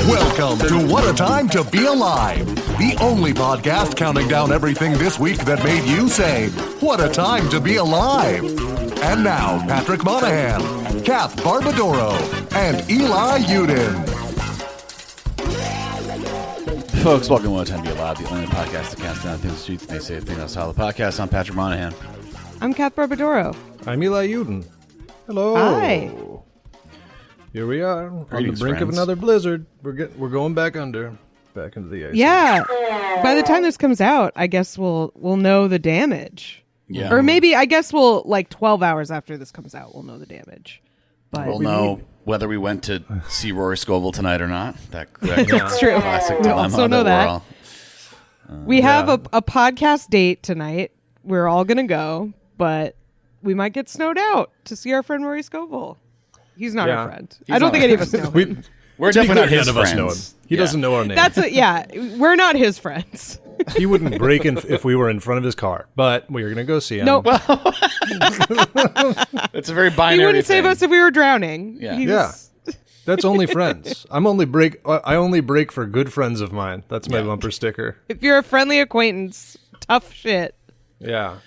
Welcome to What a Time to Be Alive, the only podcast counting down everything this week that made you say, what a time to be alive. And now, Patrick Monahan, Kath Barbadoro, and Eli Uden. Folks, welcome to What a Time to Be Alive, the only podcast that counts down things the streets may say things outside the podcast. I'm Patrick Monahan. I'm Kath Barbadoro. I'm Eli Uden. Hello. Hi. Here we are on Greetings, the brink friends. of another blizzard. We're going back into the ice. Yeah. By the time this comes out, I guess we'll know the damage. Yeah. Or maybe I guess we'll 12 hours after this comes out, we'll know the damage. But We'll know whether we went to see Rory Scovel tonight or not. That's true. Classic We dilemma also know that we're all. we have a podcast date tonight. We're all gonna go, but we might get snowed out to see our friend Rory Scovel. He's not our friend. I don't think any of us know him. We're definitely not his none of us friends. know him. He doesn't know our name. We're not his friends. He wouldn't break in if we were in front of his car, but we're going to go see him. No, It's a very binary he wouldn't save thing. us if we were drowning. Yeah. Yeah. That's only friends. I only break for good friends of mine. That's my bumper sticker. If you're a friendly acquaintance, tough shit. Yeah.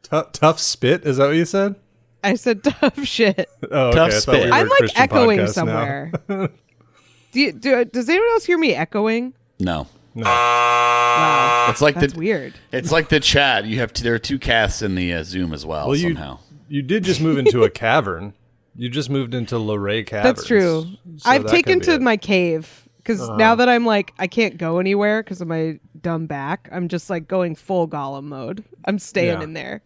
Tough spit, is that what you said? I said tough shit. Oh, okay. Tough I thought spit. we were I'm a like Christian echoing podcast now. somewhere. Does anyone else hear me echoing? No. Wow, It's like that's the weird. It's like the chat. There are two Kaths in the Zoom as well. Somehow. You did just move into a cavern. You just moved into Luray Caverns. That's true. So I've that taken could be to it. my cave because now that I'm like I can't go anywhere because of my dumb back. I'm just like going full Gollum mode. I'm staying Yeah. in there.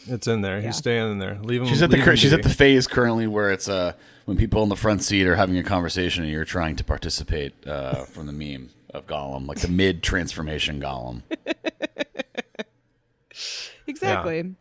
It's in there. Yeah. He's staying in there. Leave him. She's at leave him the be. phase currently where it's when people in the front seat are having a conversation and you're trying to participate from the meme of Gollum, like the mid transformation Gollum. Exactly.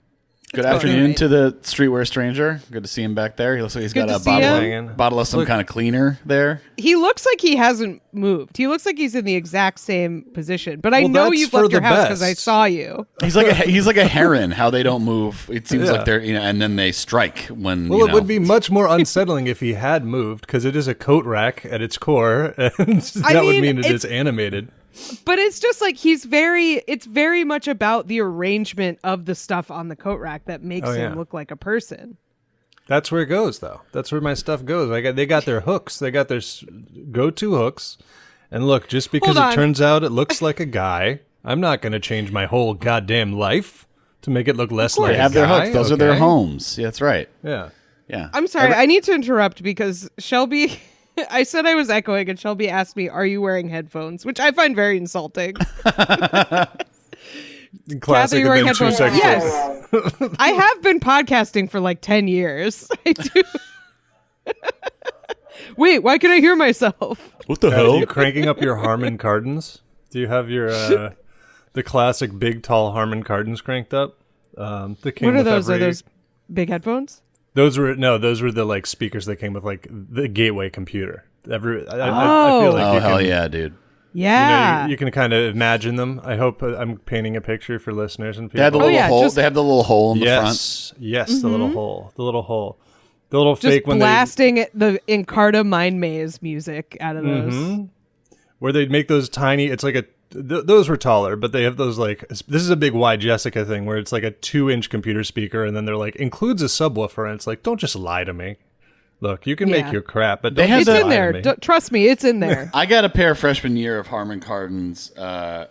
Good That's afternoon right. to the streetwear stranger. Good to see him back there. He looks like he's Good got to a see him. bottle of some Look. kind of cleaner there. He looks like he hasn't moved. He looks like he's in the exact same position. But I Well, know that's you've for left your the house because I best. saw you. He's like a heron. How they don't move. It seems Yeah. like they're and then they strike when. Well, it would be much more unsettling if he had moved, because it is a coat rack at its core, and that would mean it is animated. But it's just like it's very much about the arrangement of the stuff on the coat rack that makes him look like a person. That's where it goes, though. That's where my stuff goes. They got their hooks. They got their go-to hooks. And look, just because Hold on. it turns out it looks like a guy, I'm not going to change my whole goddamn life to make it look less like They a have their guy. hooks. Those are their okay? homes. Yeah, that's right. Yeah. Yeah. I'm sorry, I need to interrupt because Shelby I said I was echoing and Shelby asked me, "Are you wearing headphones?" Which I find very insulting. Classic you wearing of them 2 headphones? seconds. Yes. I have been podcasting for like 10 years. I do. Wait, why can I hear myself? What the Are you cranking up your Harman Kardons? Do you have your the classic big tall Harman Kardons cranked up? That came What are with those? every- Are those big headphones? Those were the like speakers that came with like the gateway computer. I feel like Oh you hell can, yeah, dude! Yeah. you can kind of imagine them. I hope I'm painting a picture for listeners and people. They have the little yeah, hole. just- They have the little hole in the front. Yes, the little hole, the little just fake when blasting the Encarta Mind Maze music out of those. where they make those tiny. It's like those were taller, but they have those like this is a big wide Jessica thing where it's like a 2-inch computer speaker, and then they're like includes a subwoofer, and it's like don't just lie to me. Look, you can Yeah. make your crap, but They don't have It's just in lie to there. me. Trust me, it's in there. I got a pair freshman year of Harman Kardons. That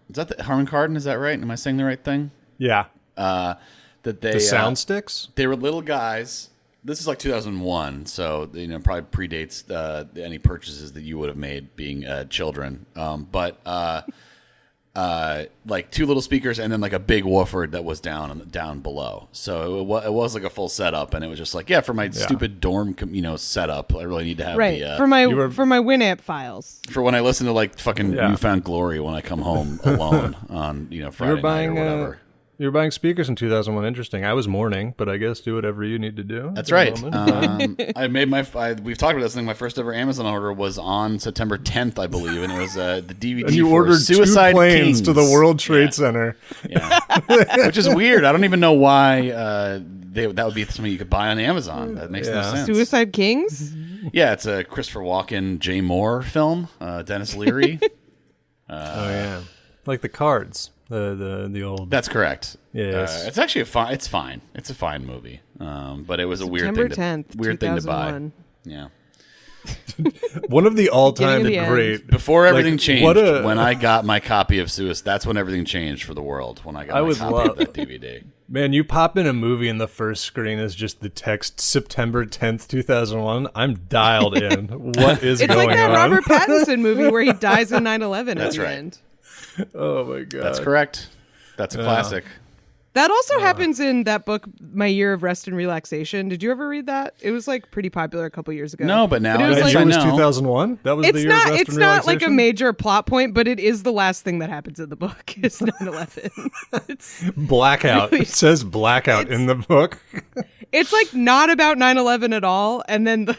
is that the Harman Kardon? Is that right? Am I saying the right thing? Yeah, That they the sound sticks. They were little guys. This is like 2001, so probably predates any purchases that you would have made being children. But like 2 little speakers and then like a big woofer that was down below. So it was like a full setup, and it was just like for my stupid dorm setup. I really need to have Right. the For my Winamp files. for when I listen to like fucking Newfound Glory when I come home alone on Friday night or whatever. You were buying speakers in 2001. Interesting. I was mourning, but I guess do whatever you need to do. That's at right. the moment. I made we've talked about this thing. My first ever Amazon order was on September 10th, I believe, and it was the DVD. And you for ordered Suicide 2 planes Kings. to the World Trade Yeah. Center. Yeah, which is weird. I don't even know why that would be something you could buy on Amazon. That makes no sense. Suicide Kings? Yeah, it's a Christopher Walken, Jay Moore film. Dennis Leary. Oh yeah, like the Cards, the old. That's correct. Yes, it's actually It's fine. It's a fine movie. But it was a September weird 10th, thing to buy. Yeah. One of the all-time Beginning of the great. Before everything changed, when I got my copy of Suicide, that's when everything changed for the world. When I got my copy of that DVD. Man, you pop in a movie and the first screen is just the text September 10th, 2001. I'm dialed in. What is going on? It's like that Robert Pattinson movie where he dies in 9/11 at the end. Oh my god. That's correct. That's a classic. That also happens in that book, My Year of Rest and Relaxation. Did you ever read that? It was like pretty popular a couple years ago. No, but now it was, It was 2001. That was the year of Rest and It's not like a Relaxation? major plot point, but it is the last thing that happens in the book. Is 9/11. It's Blackout. really- It says blackout in the book. It's like not about 9/11 at all, and then the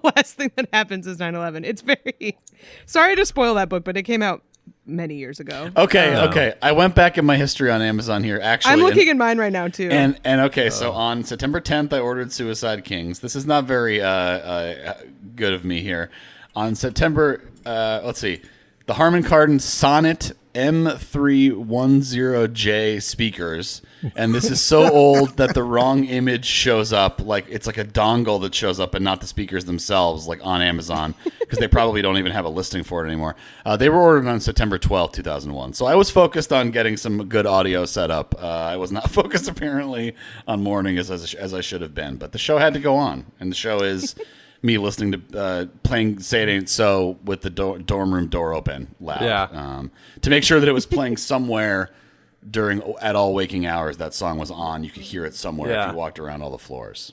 last thing that happens is 9/11. It's very sorry to spoil that book, but it came out many years ago. Okay. I went back in my history on Amazon here. Actually, I'm looking in mine right now too. And okay, so on September 10th, I ordered Suicide Kings. This is not very good of me here. On September, let's see, the Harman Kardon Sonnet M310J speakers, and this is so old that the wrong image shows up. Like it's like a dongle that shows up, and not the speakers themselves, like on Amazon, because they probably don't even have a listing for it anymore. They were ordered on September 12th, 2001. So I was focused on getting some good audio set up. I was not focused apparently on mourning as I should have been. But the show had to go on, and the show is me listening to playing Say It Ain't So with the dorm room door open loud. Yeah. To make sure that it was playing somewhere at all waking hours. That song was on. You could hear it somewhere if you walked around all the floors.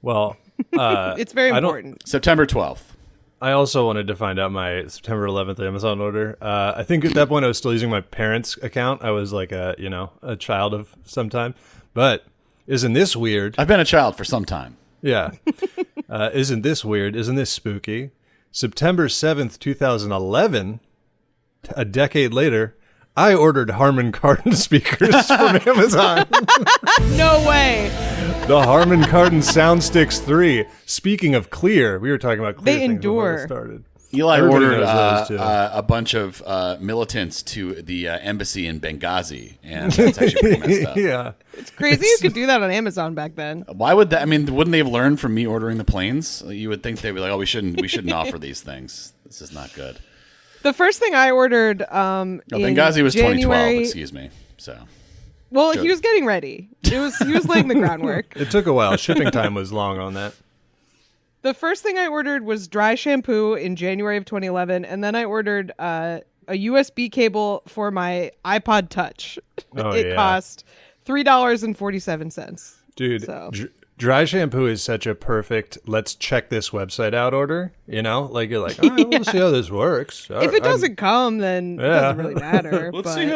Well, it's very important. September 12th. I also wanted to find out my September 11th Amazon order. I think at that point I was still using my parents' account. I was like a child of some time. But isn't this weird? I've been a child for some time. Yeah. Isn't this weird? Isn't this spooky? September 7th, 2011, a decade later, I ordered Harman Kardon speakers from Amazon. No way. The Harman Kardon Soundsticks 3. Speaking of clear, we were talking about clear They things endure. before we started. Eli Everybody ordered knows those, too. a bunch of militants to the embassy in Benghazi, and that's actually pretty messed up. Yeah. It's crazy you could do that on Amazon back then. Why would that? I mean, wouldn't they have learned from me ordering the planes? You would think they'd be like, "Oh, we shouldn't offer these things. This is not good." The first thing I ordered Benghazi was January, 2012. Excuse me. So. Well, he was getting ready. He was laying the groundwork. It took a while. Shipping time was long on that. The first thing I ordered was dry shampoo in January of 2011, and then I ordered a USB cable for my iPod Touch. It cost $3.47. Dude, So. Dry shampoo is such a perfect, let's check this website out order. You know? Like, you're like, all right, we'll see how this works. If it doesn't come, then it doesn't really matter. Let's see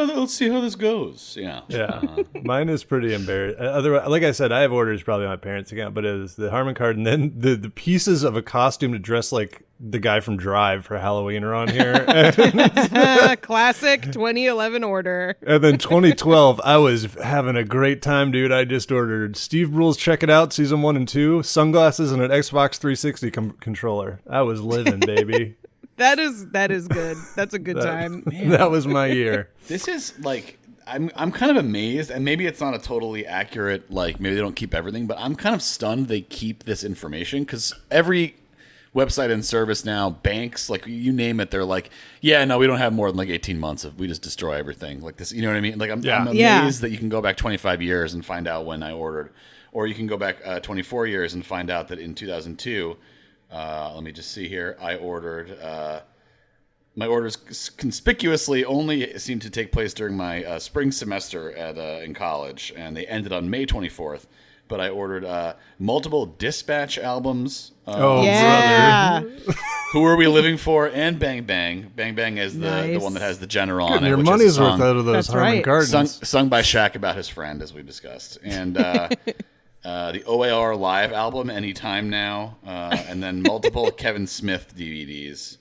how this goes. Yeah. Yeah. Mine is pretty embarrassing. Otherwise, like I said, I have orders probably on my parents' account, but it was the Harman Kardon. Then the pieces of a costume to dress like the guy from Drive for Halloween are on here. Classic 2011 order. And then 2012, I was having a great time, dude. I just ordered Steve Brule's Check It Out, Season 1 and 2, sunglasses, and an Xbox 360 controller. I was living, baby. That is good. That's a good time. That was my year. This is like I'm kind of amazed, and maybe it's not a totally accurate, like maybe they don't keep everything, but I'm kind of stunned they keep this information, because every website and service now, banks, like you name it, they're like, yeah, no, we don't have more than like 18 months of, we just destroy everything like this. You know what I mean? Like I'm amazed that you can go back 25 years and find out when I ordered, or you can go back 24 years and find out that in 2002, let me just see here, I ordered, my orders conspicuously only seemed to take place during my spring semester in college, and they ended on May 24th. But I ordered multiple Dispatch albums. Brother. Who Are We Living For? And Bang Bang. Bang Bang is the one that has the general on it. Your which money's is a song, worth out of those That's Harman right. Kardons. sung by Shaq about his friend, as we discussed. And the OAR Live album, Anytime Now. And then multiple Kevin Smith DVDs.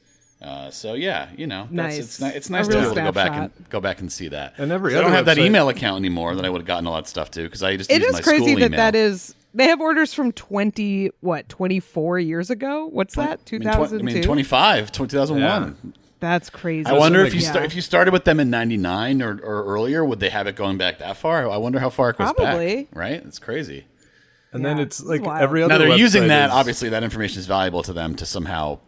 So yeah, you know, Nice. it's nice A to real be able to snapshot. go back and see that. And every I don't other have that website- email account anymore that I would have gotten all that stuff to, because I just It use is my crazy school that email. that is They have orders from 24 years ago? What's that? 2002? 25, 2001. Yeah. That's crazy. I wonder if you started with them in 99 or earlier, would they have it going back that far? I wonder how far it goes back. Right? It's crazy. And then it's like every other. Now they're using that. Is... Obviously, that information is valuable to them to somehow,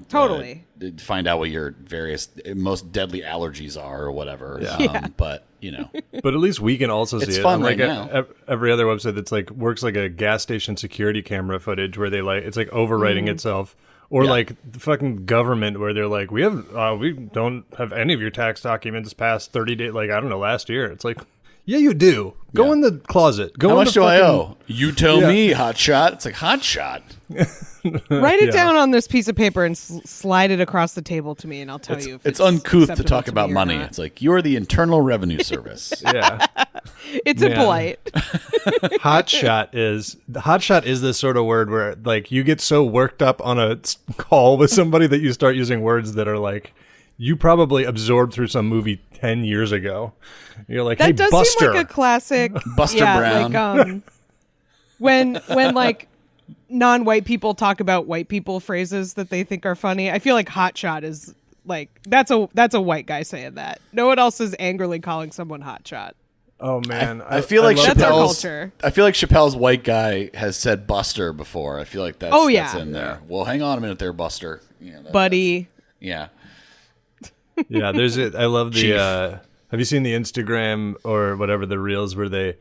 totally find out what your various most deadly allergies are or whatever. Yeah. But but at least we can also see it's it. fun like now. Every other website that's like works like a gas station security camera footage where they it's like overwriting itself. Or like the fucking government where they're like, we don't have any of your tax documents past 30 days. Like, I don't know, last year. It's like, yeah, you do. Go in the closet. How much do I owe? You tell me, hotshot. It's like, hotshot. Write it down on this piece of paper and slide it across the table to me, and I'll tell you if it's uncouth to talk about money. It's like, you're the Internal Revenue Service. Yeah. It's impolite. Hotshot is this sort of word where like you get so worked up on a call with somebody that you start using words that are like you probably absorbed through some movie 10 years ago. You're like, hey, that does Buster. seem like a classic Buster Brown. Like, when like non-white people talk about white people phrases that they think are funny, I feel like hotshot is like that's a white guy saying that. No one else is angrily calling someone hotshot. Oh man, I feel like that's our Chappelle's culture. I feel like Chappelle's white guy has said Buster before. I feel like that's in there. Well, hang on a minute there, Buster. Buddy. Yeah. Yeah, there's it. I love the have you seen the Instagram or whatever the reels where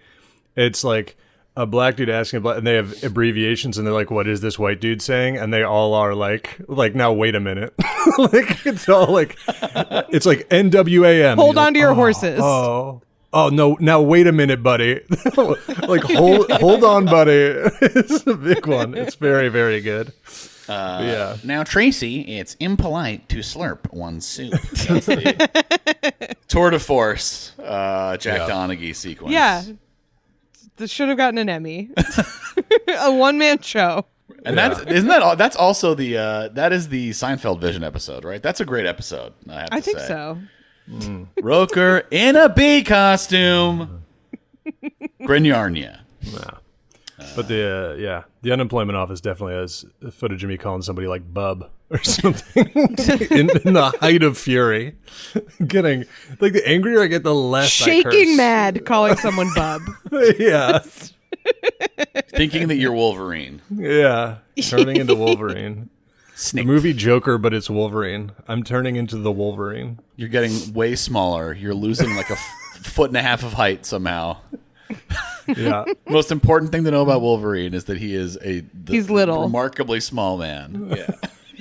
it's like a black dude asking and they have abbreviations and they're like, what is this white dude saying? And they all are like now wait a minute. Like it's all like it's like NWAM. Hold on to your horses. Oh no! Now wait a minute, buddy. Like hold on, buddy. It's a big one. It's very, very good. Yeah. Now, Tracy, it's impolite to slurp one's soup. That's the tour de force Jack Donaghy sequence. Yeah. This should have gotten an Emmy. A one-man show. And that's also that is the Seinfeld Vision episode, right? That's a great episode. I think so. Roker in a bee costume. Grignarnia. Nah. But the unemployment office definitely has footage of me calling somebody like bub or something in the height of fury. Getting like the angrier I get, the less I curse. Shaking mad calling someone bub. Yeah. Thinking that you're Wolverine. Yeah. Turning into Wolverine. Snake. The movie Joker, but it's Wolverine. I'm turning into the Wolverine. You're getting way smaller. You're losing like a foot and a half of height somehow. Yeah. Most important thing to know about Wolverine is that he is he's little, remarkably small man. Yeah.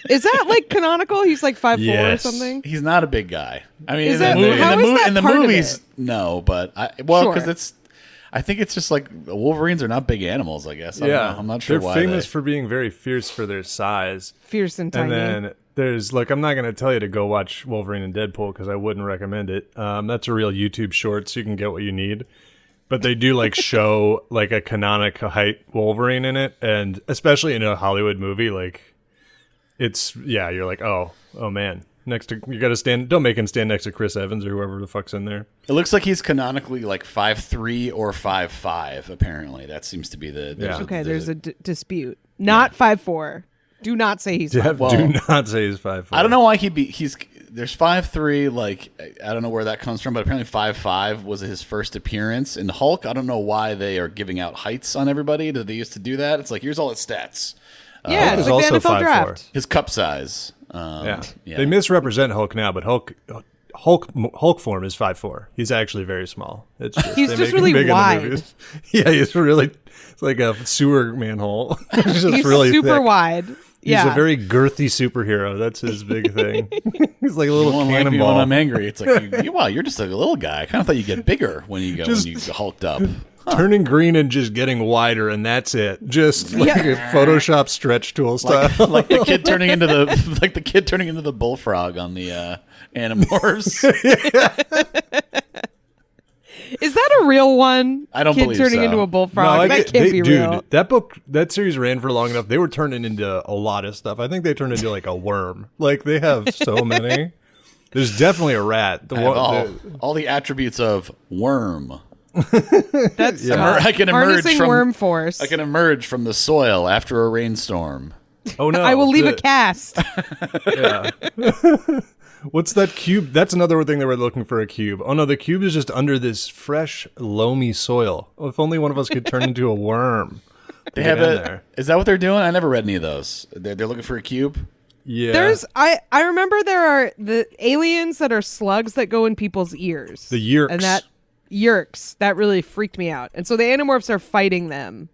Is that like canonical? He's like 5'4" or something. He's not a big guy. I mean, in the movies, no, but because I think it's just like Wolverines are not big animals. I guess. I'm not sure they're why. They're famous for being very fierce for their size. Fierce and tiny. And then there's I'm not going to tell you to go watch Wolverine and Deadpool because I wouldn't recommend it. That's a real YouTube short, so you can get what you need. But they do show a canonical height Wolverine in it, and especially in a Hollywood movie, you're like, oh man, you got to stand. Don't make him stand next to Chris Evans or whoever the fuck's in there. It looks like he's canonically 5'3" or 5'5". Apparently, that seems to be there's a dispute. Not 5'4". Do not say he's 5'4". Do not say he's 5'4". I don't know why there's 5'3", I don't know where that comes from, but apparently 5'5" was his first appearance in Hulk. I don't know why they are giving out heights on everybody. Did they used to do that? It's like, here's all his stats. Yeah, it's like the NFL draft. His cup size. They misrepresent Hulk now, but Hulk form is 5'4". He's actually very small. It's just, he's just really wide. Yeah, he's really. It's like a sewer manhole. He's really super thick. Wide. He's a very girthy superhero. That's his big thing. He's like a little cannonball. When I'm angry, it's like, you're just a little guy. I kind of thought you'd get bigger when you hulked up. Turning green and just getting wider, and that's it. Just a Photoshop stretch tool style, like the kid turning into the bullfrog on the Animorphs. Is that a real one? I don't believe so. Kid turning into a bullfrog? That can't be real. That series ran for long enough. They were turning into a lot of stuff. I think they turned into a worm. They have so many. There's definitely a rat. All the attributes of worm. That's I can emerge harnessing from worm force. I can emerge from the soil after a rainstorm. Oh no! I will leave a cast. Yeah. What's that cube? That's another thing they were looking for, a cube. Oh no, the cube is just under this fresh, loamy soil. Oh, if only one of us could turn into a worm. They have it. Is that what they're doing? I never read any of those. They're looking for a cube. Yeah. I remember there are the aliens that are slugs that go in people's ears. The yerks. And that yerks, that really freaked me out. And so the Animorphs are fighting them.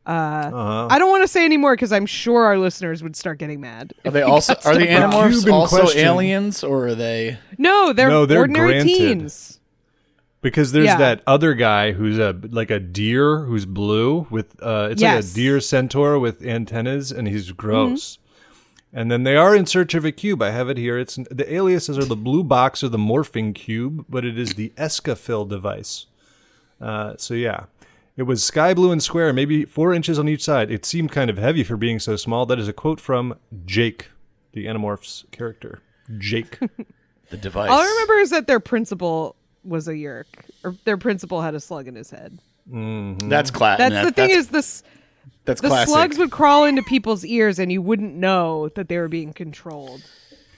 I don't want to say anymore because I'm sure our listeners would start getting mad. Are the Animorphs also aliens, or are they? No, they're ordinary granted. teens. Because there's that other guy who's like a deer who's blue with it's like a deer centaur with antennas, and he's gross. And then they are in search of a cube. I have it here. It's the aliases are the blue box or the morphing cube, but it is the escafil device. So yeah. It was sky blue and square, maybe 4 inches on each side. It seemed kind of heavy for being so small. That is a quote from Jake, the Animorphs character. Jake. The device. All I remember is that their principal was a yerk, or their principal had a slug in his head. Mm-hmm. That's classic. That's the thing is this. That's the classic. slugs would crawl into people's ears, and you wouldn't know that they were being controlled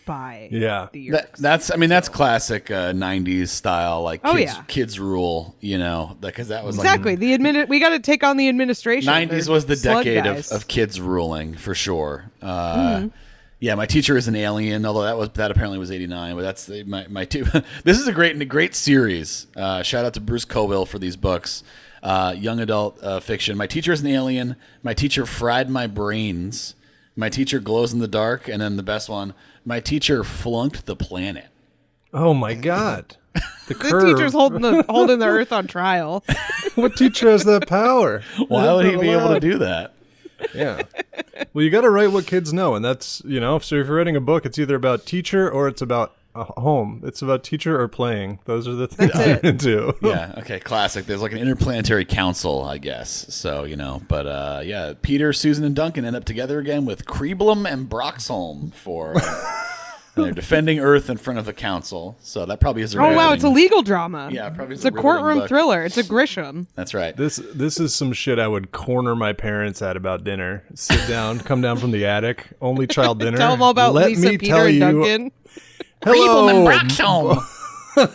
by the yerks. That's classic 90s style, like kids rule, because that was exactly we got to take on the administration. 90s was the decade of kids ruling for sure. Yeah, my teacher is an alien, although that apparently was 89, but that's my two. This is a great series. Shout out to Bruce Cowell for these books. Young adult fiction. My teacher is an alien. My teacher fried my brains. My teacher glows in the dark, and then the best one, my teacher flunked the planet. Oh my God. The teacher's holding the earth on trial. What teacher has that power? Why would he be able to do that? Yeah. Well, you got to write what kids know, and that's, so if you're writing a book, it's either about teacher or it's about home. It's about teacher or playing. Those are the things you're into. Yeah, okay, classic. There's like an interplanetary council, I guess. So, but yeah, Peter, Susan, and Duncan end up together again with Creeblum and Broxholm for... they're defending Earth in front of the council, so that probably is a wow, it's a legal drama. Yeah, probably it's a courtroom thriller. It's a Grisham. That's right. This is some shit I would corner my parents at about dinner. Sit down, come down from the attic, only child dinner. Tell them all about Lisa, Peter, and Duncan. Hello, and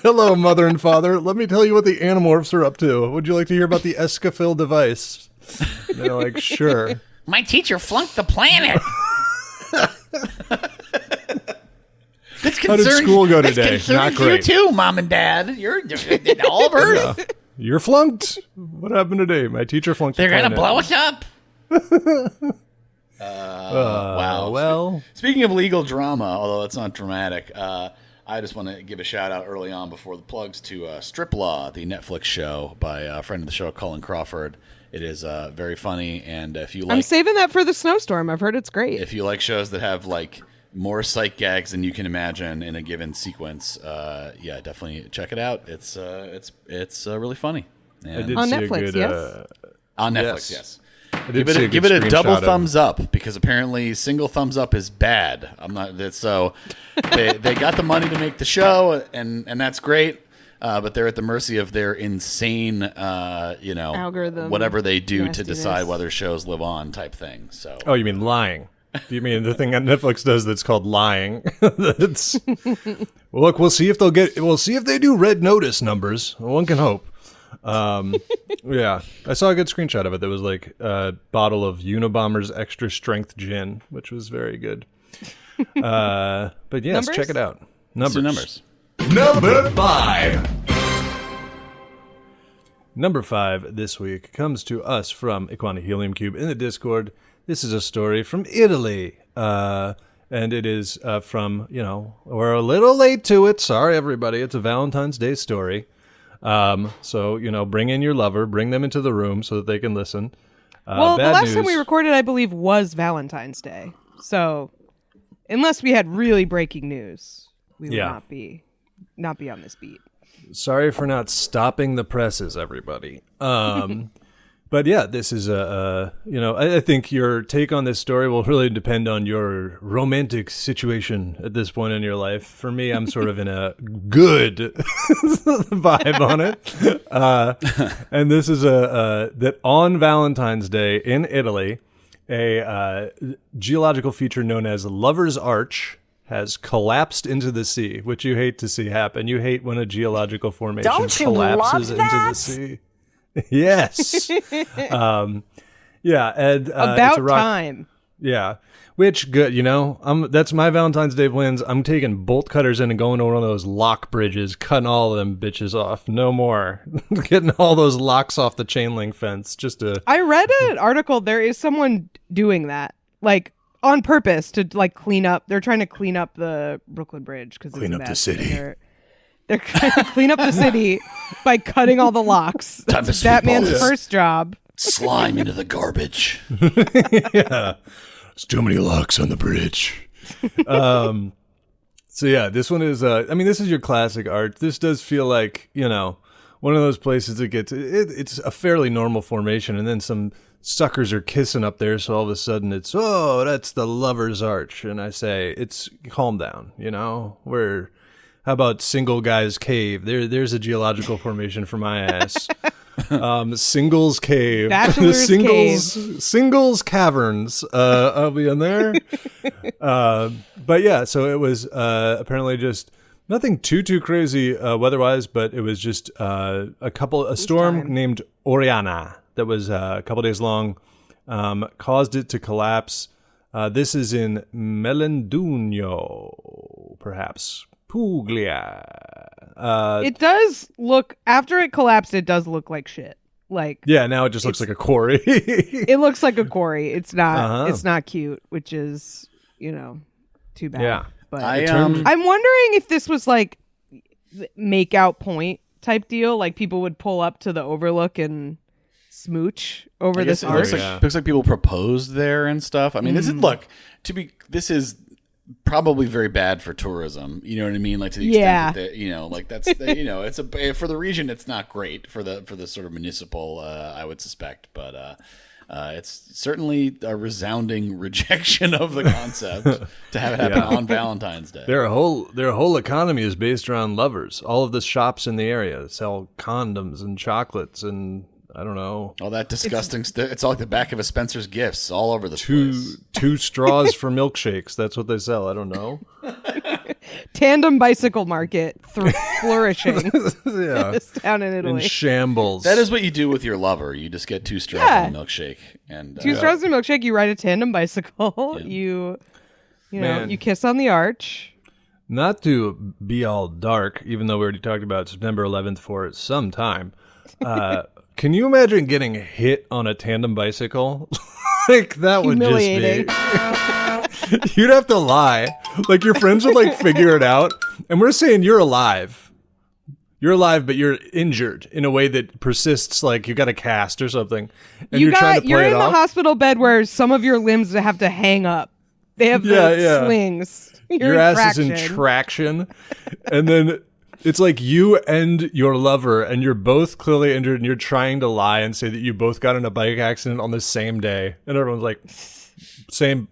hello, mother and father. Let me tell you what the Animorphs are up to. Would you like to hear about the escafil device? And they're like, sure. My teacher flunked the planet. How did school go today? Not great. You too, Mom and Dad. You're all of Earth. Yeah. You're flunked. What happened today? My teacher flunked. They're going to blow us up. Wow. Well, speaking of legal drama, although it's not dramatic, I just want to give a shout out early on before the plugs to Strip Law, the Netflix show by a friend of the show, Colin Crawford. It is very funny, and if you like, I'm saving that for the snowstorm. I've heard it's great. If you like shows that have like more sight gags than you can imagine in a given sequence, yeah, definitely check it out. It's really funny. And on Netflix, yes. On Netflix, yes. Give it a double thumbs up, because apparently single thumbs up is bad. So they got the money to make the show, and that's great. But they're at the mercy of their insane, algorithm, whatever they do to decide whether shows live on, type thing. So. Oh, you mean lying? Do you mean the thing that Netflix does that's called lying? That's, look, we'll see if they do red notice numbers. One can hope. Yeah, I saw a good screenshot of it. That was like a bottle of Unabomber's extra strength gin, which was very good. But yes, check it out. Numbers. Number 5. Number 5 this week comes to us from Equana Helium Cube in the Discord. This is a story from Italy. And it is from, we're a little late to it. Sorry, everybody. It's a Valentine's Day story. So, bring in your lover, bring them into the room so that they can listen. Well, the last time we recorded, I believe, was Valentine's Day. So, unless we had really breaking news, we would not be on this beat. Sorry for not stopping the presses, everybody. But But yeah, this is I think your take on this story will really depend on your romantic situation at this point in your life. For me, I'm sort of in a good vibe on it. And this is that on Valentine's Day in Italy, a geological feature known as Lover's Arch has collapsed into the sea, which you hate to see happen. You hate when a geological formation collapses into the sea. Yes. And about it's a rock, time. Yeah. Which good, that's my Valentine's Day plans. I'm taking bolt cutters in and going over one of those lock bridges, cutting all of them bitches off. No more. Getting all those locks off the chain link fence. I read an article. There is someone doing that, like on purpose to like clean up. They're trying to clean up the Brooklyn Bridge because clean up the city. They're trying to clean up the city by cutting all the locks. That's Batman's first job. Slime into the garbage. Yeah. There's too many locks on the bridge. So yeah, this one is, this is your classic art. This does feel like, one of those places that it's a fairly normal formation and then some suckers are kissing up there. So all of a sudden it's, that's the Lover's Arch. And I say, calm down, how about Single Guy's Cave? There's a geological formation for my ass. Singles Cave. Bachelor's Cave. Singles Caverns. I'll be in there. But yeah, so it was apparently just nothing too crazy weather-wise, but it was just a storm named Oriana that was a couple days long, caused it to collapse. This is in Melendugno, perhaps. Puglia. It does look, after it collapsed, it does look like shit. Like, yeah, now it just looks like a quarry. It looks like a quarry. It's not. It's not cute, which is too bad. Yeah, but I'm wondering if this was like make out point type deal. Like people would pull up to the overlook and smooch over this arch. Looks like people proposed there and stuff. I mean, this is probably very bad for tourism. You know what I mean? Like to the extent that that's it's for the region. It's not great for the sort of municipal. I would suspect, but it's certainly a resounding rejection of the concept to have it happen on Valentine's Day. Their whole economy is based around lovers. All of the shops in the area sell condoms and chocolates and I don't know. All that disgusting stuff. It's all like the back of a Spencer's Gifts all over the place. Two straws for milkshakes. That's what they sell. I don't know. Tandem bicycle market flourishing. Yeah. This town in Italy. In shambles. That is what you do with your lover. You just get 2 straws and a milkshake. And 2 straws and a milkshake. You ride a tandem bicycle. Yeah. You kiss on the arch. Not to be all dark, even though we already talked about September 11th for some time. Can you imagine getting hit on a tandem bicycle? Like that would just be. You'd have to lie. Like your friends would like figure it out. And we're saying you're alive. You're alive, but you're injured in a way that persists. Like you got a cast or something. And you're trying to play it off. You're in the hospital bed where some of your limbs have to hang up. They have slings. Your ass is in traction. And then it's like you and your lover, and you're both clearly injured, and you're trying to lie and say that you both got in a bike accident on the same day. And everyone's like, same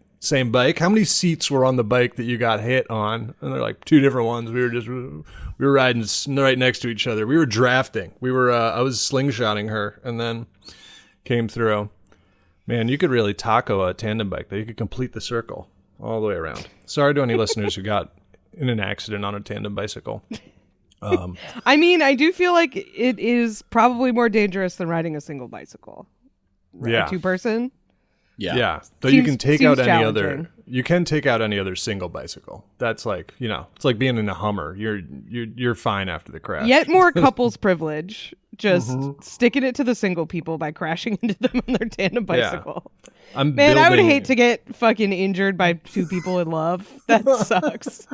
bike? How many seats were on the bike that you got hit on? And they're like, 2 different ones. We were riding right next to each other. We were drafting. I was slingshotting her, and then came through. Man, you could really taco a tandem bike, though. You could complete the circle all the way around. Sorry to any listeners who got in an accident on a tandem bicycle. I mean, I do feel like it is probably more dangerous than riding a single bicycle. Right? Yeah. 2-person. Yeah. But you can take out any other. You can take out any other single bicycle. That's like, it's like being in a Hummer. You're fine after the crash. Yet more couples privilege. Just sticking it to the single people by crashing into them on their tandem bicycle. Yeah. I would hate to get fucking injured by 2 people in love. That sucks.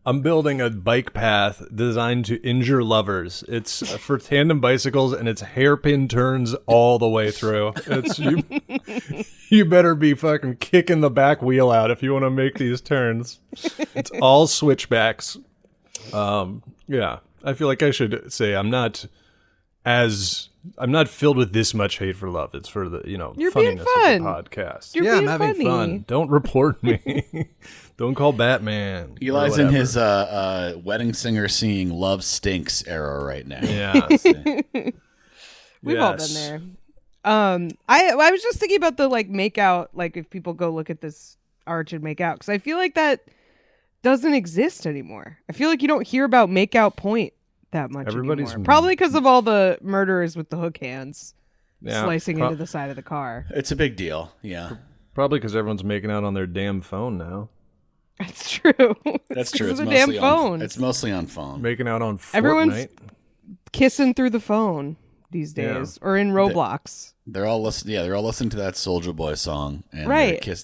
I'm building a bike path designed to injure lovers. It's for tandem bicycles, and it's hairpin turns all the way through. You better be fucking kicking the back wheel out if you want to make these turns. It's all switchbacks. I feel like I should say I'm not as I'm not filled with this much hate for love. It's for the You're being funniness fun. of the podcast. You're I'm being having funny. fun. Don't report me. Don't call Batman. Eli's in his wedding singer singing "Love Stinks" era right now. Yeah. We've all been there. I was just thinking about the make out, if people go look at this arch and make out, because I feel like that doesn't exist anymore. I feel like you don't hear about make out point that much anymore. Probably because of all the murderers with the hook hands slicing into the side of the car. It's a big deal. Yeah. Probably because everyone's making out on their damn phone now. That's true. That's true. It's a damn phone. It's mostly on phone. Making out on Fortnite. Everyone's kissing through the phone these days, or in Roblox. They're all listening. Yeah, they're all listening to that Soulja Boy song, and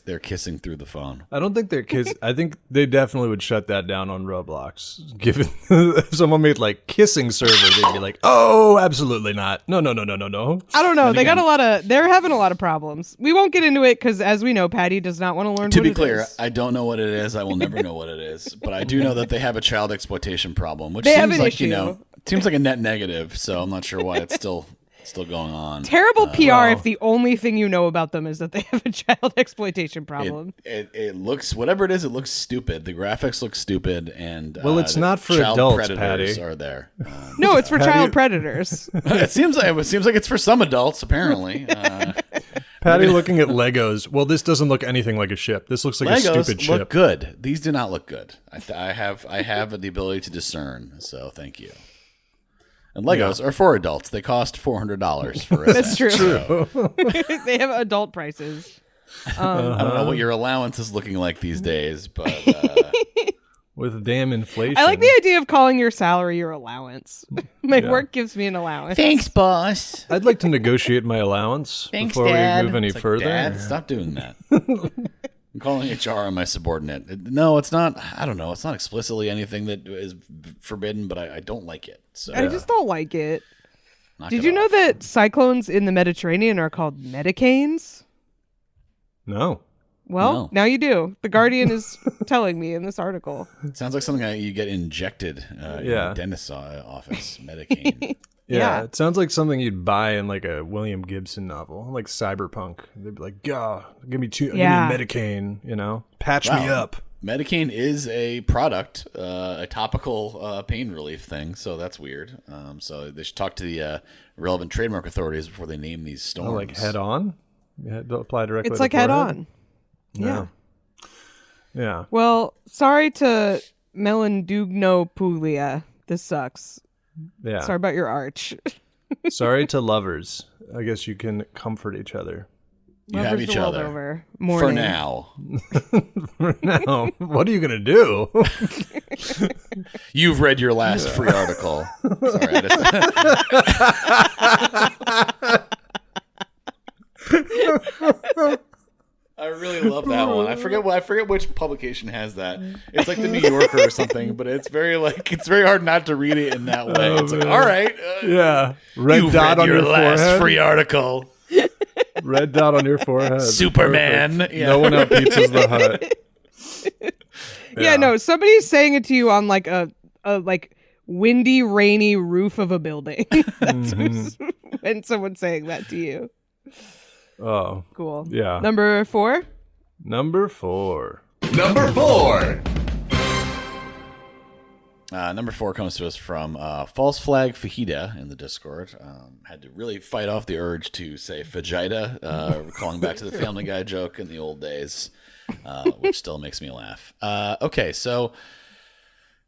they're kissing through the phone. I don't think they're kiss. I think they definitely would shut that down on Roblox. Given if someone made kissing server, they'd be like, "Oh, absolutely not! No." I don't know. They're having a lot of problems. We won't get into it because, as we know, Patty does not want to learn. To be clear, I don't know what it is. I will never know what it is. But I do know that they have a child exploitation problem, which seems like issue. Seems like a net negative. So I'm not sure why it's still going on. Terrible PR if the only thing you know about them is that they have a child exploitation problem. It looks, whatever it is, it looks stupid. The graphics look stupid, and it's not for child adults, predators Patty. are there. No, it's for child predators. It seems like it's for some adults, apparently. Patty looking at Legos. Well, this doesn't look anything like a ship. This looks like a stupid ship. Legos look good. These do not look good. I have the ability to discern. So thank you. And Legos are for adults. They cost $400 for a That's set. true. They have adult prices. I don't know what your allowance is looking like these days, but with damn inflation. I like the idea of calling your salary your allowance. My work gives me an allowance. Thanks, boss. I'd like to negotiate my allowance before Dad. we move any further. Dad, stop doing that. I'm calling HR on my subordinate. No, it's not. I don't know. It's not explicitly anything that is forbidden, but I don't like it. So I just don't like it. Did you know that cyclones in the Mediterranean are called medicanes? No. Well, now you do. The Guardian is telling me in this article. It sounds like something you get injected in a dentist's office. Medicaine. Yeah, it sounds like something you'd buy in a William Gibson novel, like Cyberpunk. They'd be like, give me Medicaine, patch me up. Medicaine is a product, a topical pain relief thing, so that's weird. So they should talk to the relevant trademark authorities before they name these storms. Like head on? Yeah, apply directly. It's to like the head forehead? on. Yeah. Yeah. Well, sorry to Melandugnopoulia. This sucks. Yeah. Sorry about your arch. Sorry to lovers. I guess you can comfort each other. You have each other. Over. For now. For now. What are you going to do? You've read your last free article. Sorry, I really love that one. I forget which publication has that. It's like the New Yorker or something, but it's very hard not to read it in that way. It's like, all right, red dot on your last forehead. free article. Red dot on your forehead. Superman. Yeah. No one out Pizza's the Hut. Yeah, no, somebody's saying it to you on a windy, rainy roof of a building. That's when someone's saying that to you. Oh. Cool. Yeah. Number 4? Number 4. Number 4 comes to us from False Flag Fajita in the Discord. Had to really fight off the urge to say Fajita, calling back to the Family Guy joke in the old days, which still makes me laugh. Okay, so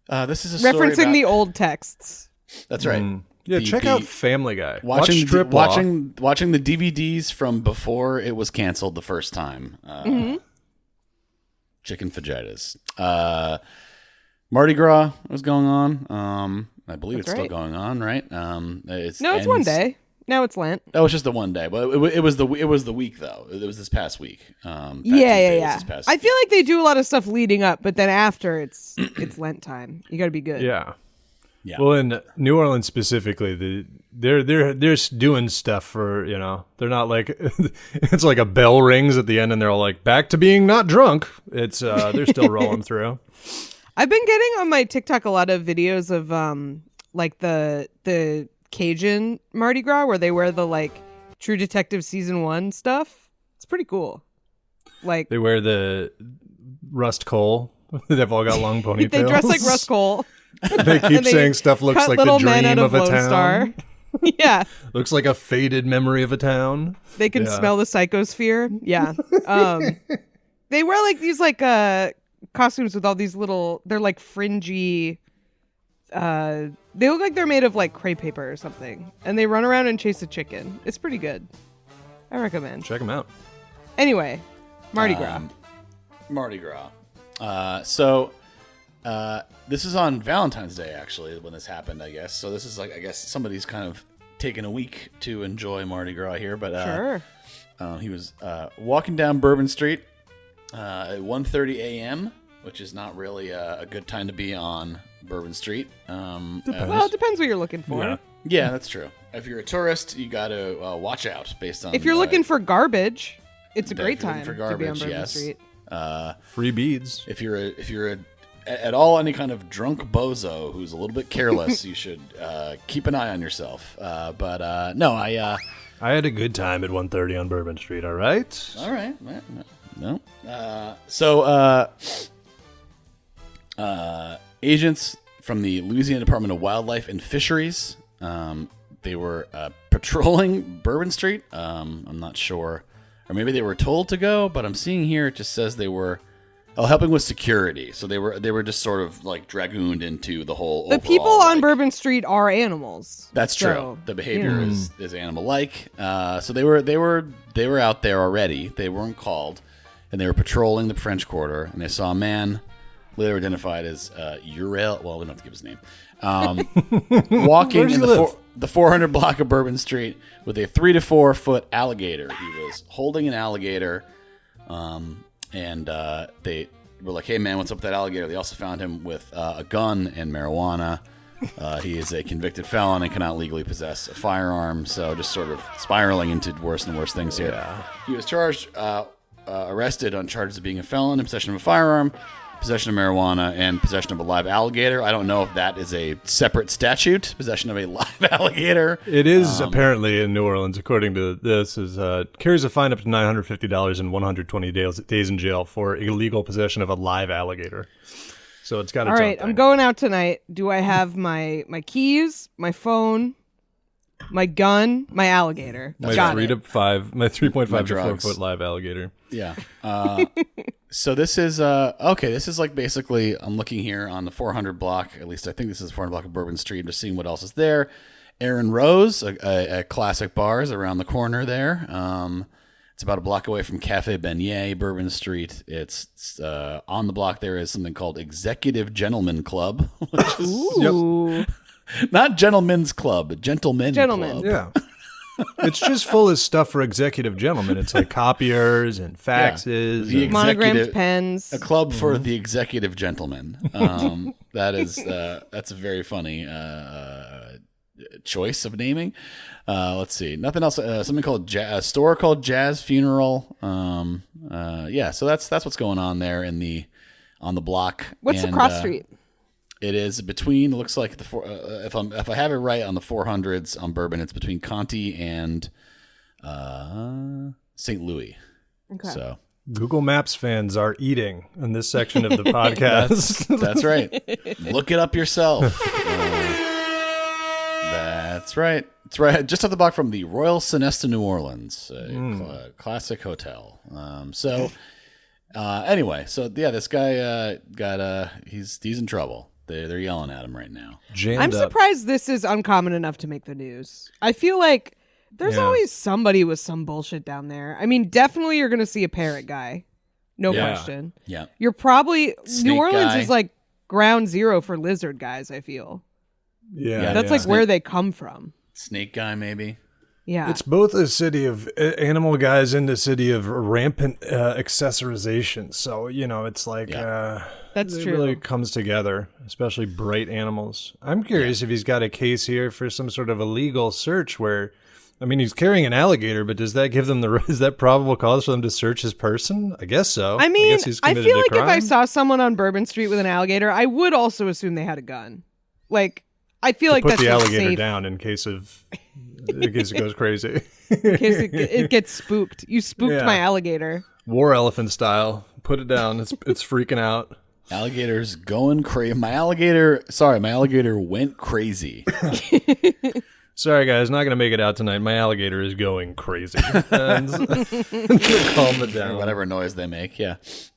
this is a story referencing the old texts. That's right. Yeah, check out Family Guy. Watching the DVDs from before it was canceled the first time. Chicken fajitas. Mardi Gras was going on. I believe it's still going on, right? It's one day. Now it's Lent. That was just the one day, but it was the week though. It was this past week. Yeah. I feel like they do a lot of stuff leading up, but then after it's Lent time. You got to be good. Yeah. Yeah. Well, in New Orleans specifically, they're doing stuff for, they're not like it's like a bell rings at the end and they're all like back to being not drunk. It's they're still rolling through. I've been getting on my TikTok a lot of videos of like the Cajun Mardi Gras where they wear the like True Detective season 1 stuff. It's pretty cool. Like they wear the Rust Cole. They've all got long ponytails. They dress like Rust Cole. They keep saying stuff looks like the dream of a town. Star. Yeah. Looks like a faded memory of a town. They can smell the psychosphere. Yeah. They wear like these like costumes with all these little, they're like fringy, they look like they're made of like crepe paper or something. And they run around and chase a chicken. It's pretty good. I recommend. Check them out. Anyway, Mardi Gras. Mardi Gras. This is on Valentine's Day, actually, when this happened, I guess. So this is like, I guess somebody's kind of taken a week to enjoy Mardi Gras here. But sure. He was walking down Bourbon Street at 1:30 a.m., which is not really a good time to be on Bourbon Street. Well, it depends what you're looking for. Yeah, that's true. If you're a tourist, you got to watch out based on... If you're looking for garbage, it's a great time for garbage, to be on Bourbon Street. Free beads. If you're at all any kind of drunk bozo who's a little bit careless, you should keep an eye on yourself. No, I had a good time at 1:30 on Bourbon Street. All right. All right. No. Agents from the Louisiana Department of Wildlife and Fisheries, they were patrolling Bourbon Street. I'm not sure, or maybe they were told to go, but I'm seeing here it just says they were helping with security. So they were just sort of like dragooned into the whole. The people on Bourbon Street are animals. That's true. The behavior is animal-like. So they were out there already. They weren't called, and they were patrolling the French Quarter, and they saw a man later identified as Uriel. Well, we don't have to give his name. Walking in the 400 block of Bourbon Street with a 3 to 4 foot alligator. He was holding an alligator. And they were like, "Hey, man, what's up with that alligator?" They also found him with a gun and marijuana. He is a convicted felon and cannot legally possess a firearm. So just sort of spiraling into worse and worse things here. Yeah. He was arrested on charges of being a felon in possession of a firearm, possession of marijuana, and possession of a live alligator. I don't know if that is a separate statute, possession of a live alligator. It is apparently in New Orleans, according to this, is carries a fine up to $950 and 120 days in jail for illegal possession of a live alligator. So it's got its All right, I'm going out tonight. Do I have my keys, my phone, my gun, my alligator? My 3.5 to 4 foot live alligator. Yeah. So this is okay. This is like basically I'm looking here on the 400 block. At least I think this is the 400 block of Bourbon Street. I'm just seeing what else is there. Aaron Rose, a classic bar, is around the corner there. It's about a block away from Cafe Beignet, Bourbon Street. It's on the block. There is something called Executive Gentleman Club, which is not Gentlemen's Club, Gentlemen Club. Yeah. It's just full of stuff for executive gentlemen. It's like copiers and faxes, and monogrammed pens. A club for the executive gentleman. That's a very funny choice of naming. Let's see, nothing else. Something called a store called Jazz Funeral. So that's what's going on there on the block. What's the cross street? It is between. It looks like if I have it right on the 400s on Bourbon, it's between Conti and St. Louis. Okay. So Google Maps fans are eating in this section of the podcast. That's right. Look it up yourself. That's right. It's right just off the block from the Royal Sonesta, New Orleans, a classic hotel. Anyway, this guy he's in trouble. They're yelling at him right now. I'm surprised this is uncommon enough to make the news. I feel like there's always somebody with some bullshit down there. I mean, definitely you're going to see a parrot guy. No question. Yeah. You're probably... Snake New Orleans guy. is like ground zero for lizard guys, I feel. Yeah. That's like where they come from. Snake guy, maybe? Yeah. It's both a city of animal guys and a city of rampant accessorization. So, it's like... That's it true. really comes together, especially bright animals. I'm curious if he's got a case here for some sort of illegal search where... I mean, he's carrying an alligator, but does that give them is that probable cause for them to search his person? I guess so. I mean, I feel like crime. if I saw someone on Bourbon Street with an alligator, I would also assume they had a gun. Like, I feel like put that's the alligator safe. down in case it goes crazy. In case it gets spooked. You spooked my alligator. War elephant style. Put it down. It's freaking out. Alligator's going crazy. My alligator went crazy. Sorry, guys, not going to make it out tonight. My alligator is going crazy. And calm it down. Whatever noise they make, yeah.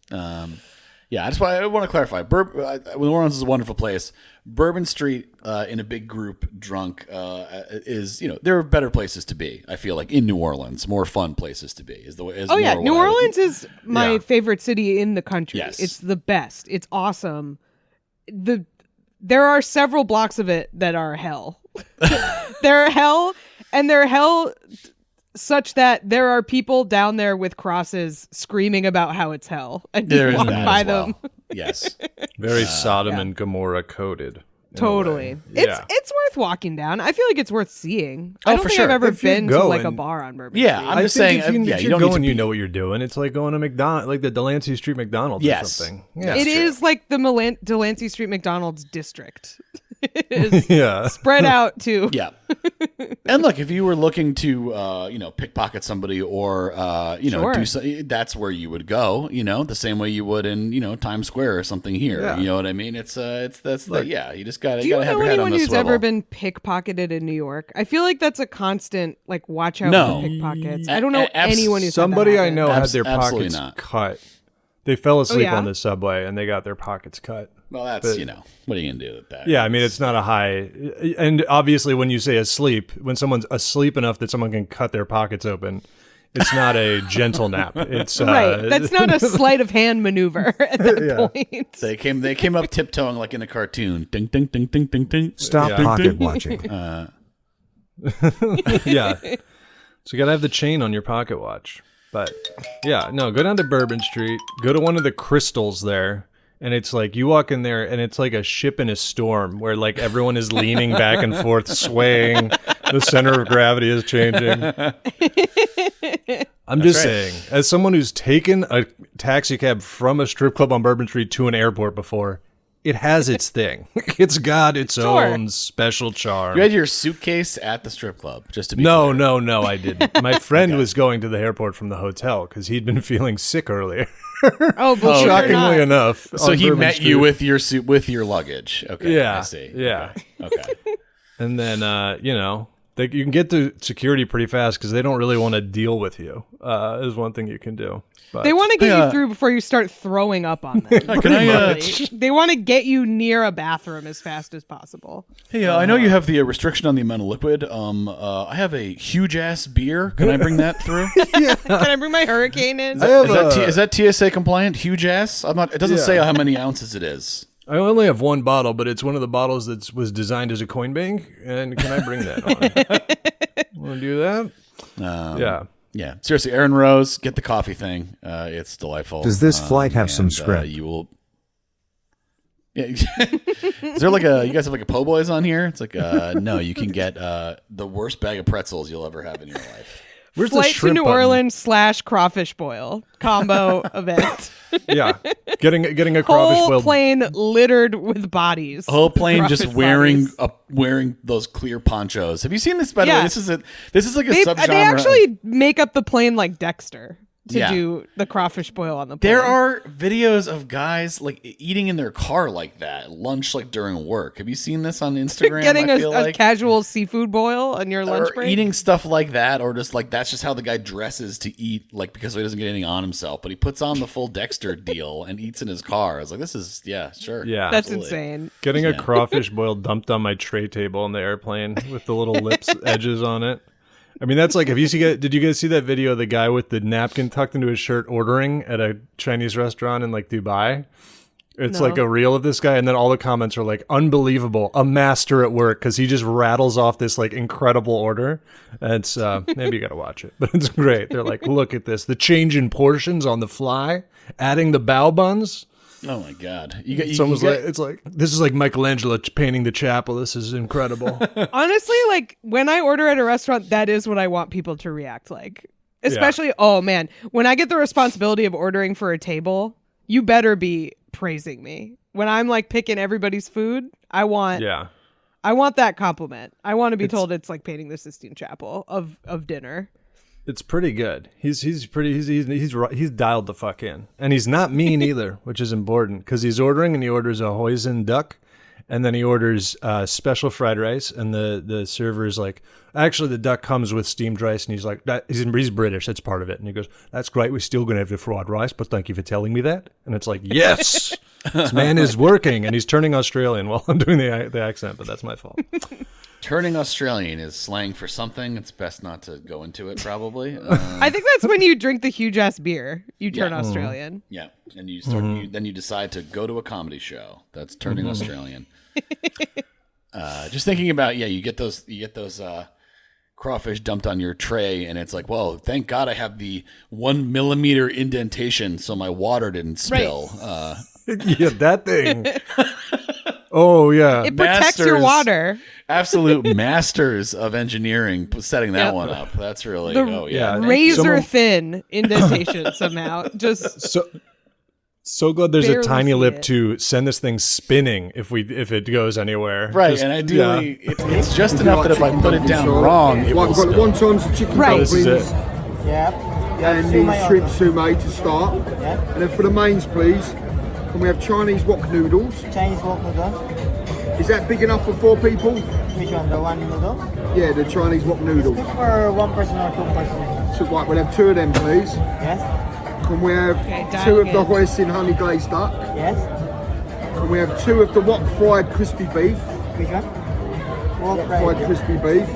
That's why I want to clarify. New Orleans is a wonderful place. Bourbon Street in a big group drunk is, there are better places to be, I feel like, in New Orleans. More fun places to be. New Orleans is my favorite city in the country. Yes. It's the best. It's awesome. There are several blocks of it that are hell. They're hell, and they're hell such that there are people down there with crosses screaming about how it's hell, and you walk by them. Yes, very Sodom and Gomorrah coded. Totally, it's worth walking down. I feel like it's worth seeing. I don't think sure. I've ever been to like a bar on Bourbon Street. I'm just saying. If you're going, you know what you're doing. It's like going to McDonald's, like the Delancey Street McDonald's or something. Yeah, it is like the Delancey Street McDonald's district. Is spread out too. Yeah. And look, if you were looking to pickpocket somebody or do something, that's where you would go, the same way you would in Times Square or something here. Yeah. You know what I mean? You just gotta have your head on the swivel. Do you know anyone who's ever been pickpocketed in New York? I feel like that's a constant watch out for pickpockets. I don't know anyone who's somebody I know had their pockets cut. They fell asleep on the subway and they got their pockets cut. Well, what are you going to do with that? Yeah, I mean, it's not a high... And obviously, when you say asleep, when someone's asleep enough that someone can cut their pockets open, it's not a gentle nap. It's right. That's not a sleight of hand maneuver at that point. They came up tiptoeing like in a cartoon. Ding, ding, ding, ding, ding, ding. Stop pocket watching. Yeah. So you got to have the chain on your pocket watch. But, go down to Bourbon Street. Go to one of the crystals there. And it's like you walk in there and it's like a ship in a storm where like everyone is leaning back and forth, swaying. The center of gravity is changing. I'm just saying, as someone who's taken a taxi cab from a strip club on Bourbon Street to an airport before, it has its thing. It's got its own special charm. You had your suitcase at the strip club, just to be clear. No, No, I didn't. My friend was going to the airport from the hotel because he'd been feeling sick earlier. Shockingly enough. So he met you with your suit with your luggage. Okay, yeah, I see. Yeah. Okay. And then you can get to security pretty fast because they don't really want to deal with you. Is one thing you can do. But, they want to get you through before you start throwing up on them. They want to get you near a bathroom as fast as possible. Hey, I know you have the restriction on the amount of liquid. I have a huge ass beer. Can I bring that through? Can I bring my Hurricane in? Is that TSA compliant? Huge ass? I'm not. It doesn't say how many ounces it is. I only have one bottle, but it's one of the bottles that was designed as a coin bank. And can I bring that on? Want to do that? Yeah, seriously, Aaron Rose, get the coffee thing. It's delightful. Does this flight have some script? You will. Yeah. Is there you guys have like a po' boys on here? It's like no, you can get the worst bag of pretzels you'll ever have in your life. Where's Flight the shrimp to New Orleans / crawfish boil combo event. Yeah, getting a crawfish boil. Whole plane littered with bodies. Whole plane just wearing those clear ponchos. Have you seen this? By the way, this is like a subgenre. They actually make up the plane like Dexter to do the crawfish boil on the plane. There are videos of guys like eating in their car like that, lunch like during work. Have you seen this on Instagram? Getting a casual seafood boil on your lunch break? Eating stuff like that, or just like that's just how the guy dresses to eat, like because he doesn't get anything on himself, but he puts on the full Dexter deal and eats in his car. I was like, this is sure. Yeah. That's insane. Getting a crawfish boil dumped on my tray table on the airplane with the little lips edges on it. I mean, that's like, did you guys see that video of the guy with the napkin tucked into his shirt ordering at a Chinese restaurant in like Dubai? It's like a reel of this guy, and then all the comments are like, unbelievable, a master at work, because he just rattles off this like incredible order. And it's, maybe you got to watch it, but it's great. They're like, look at this, the change in portions on the fly, adding the bao buns. Oh my God! It's like this is like Michelangelo painting the chapel. This is incredible. Honestly, like when I order at a restaurant, that is what I want people to react like. Especially, oh man, when I get the responsibility of ordering for a table, you better be praising me. When I'm like picking everybody's food, I want I want that compliment. I want to be told it's like painting the Sistine Chapel of dinner. It's pretty good. He's dialed the fuck in, and he's not mean either, which is important because he's ordering and he orders a hoisin duck, and then he orders special fried rice, and the server is like, actually the duck comes with steamed rice, and he's like, he's British, that's part of it, and he goes, that's great, we're still gonna have the fried rice, but thank you for telling me that, and it's like, yes, this man is working, and he's turning Australian while I'm doing the accent, but that's my fault. Turning Australian is slang for something. It's best not to go into it, probably. I think that's when you drink the huge ass beer. You turn Australian. Yeah, and you start. Then you decide to go to a comedy show. That's turning Australian. Just thinking about you get those crawfish dumped on your tray, and it's like, well, thank God I have the 1 millimeter indentation, so my water didn't spill. Right. Yeah, that thing. Oh yeah, it protects your water. Absolute masters of engineering setting that one up. That's really razor thin indentation somehow. Just so glad there's a tiny lip it. to send this thing spinning if it goes anywhere. Right, and ideally it's just enough that if I put it down wrong, it will spill. One time's the chicken dumplings. And the shrimp sume to start. Yeah. And then for the mains, please, can we have Chinese wok noodles? Chinese wok noodles. Is that big enough for 4 people? Which one? The one noodle? Yeah, the Chinese wok noodles. Is this for 1 person or 2 person? So, right, we'll have 2 of them, please. Yes. Can we have 2 of the hoisin honey glazed duck? Yes. Can we have 2 of the wok fried crispy beef? Which one? Wok fried crispy beef.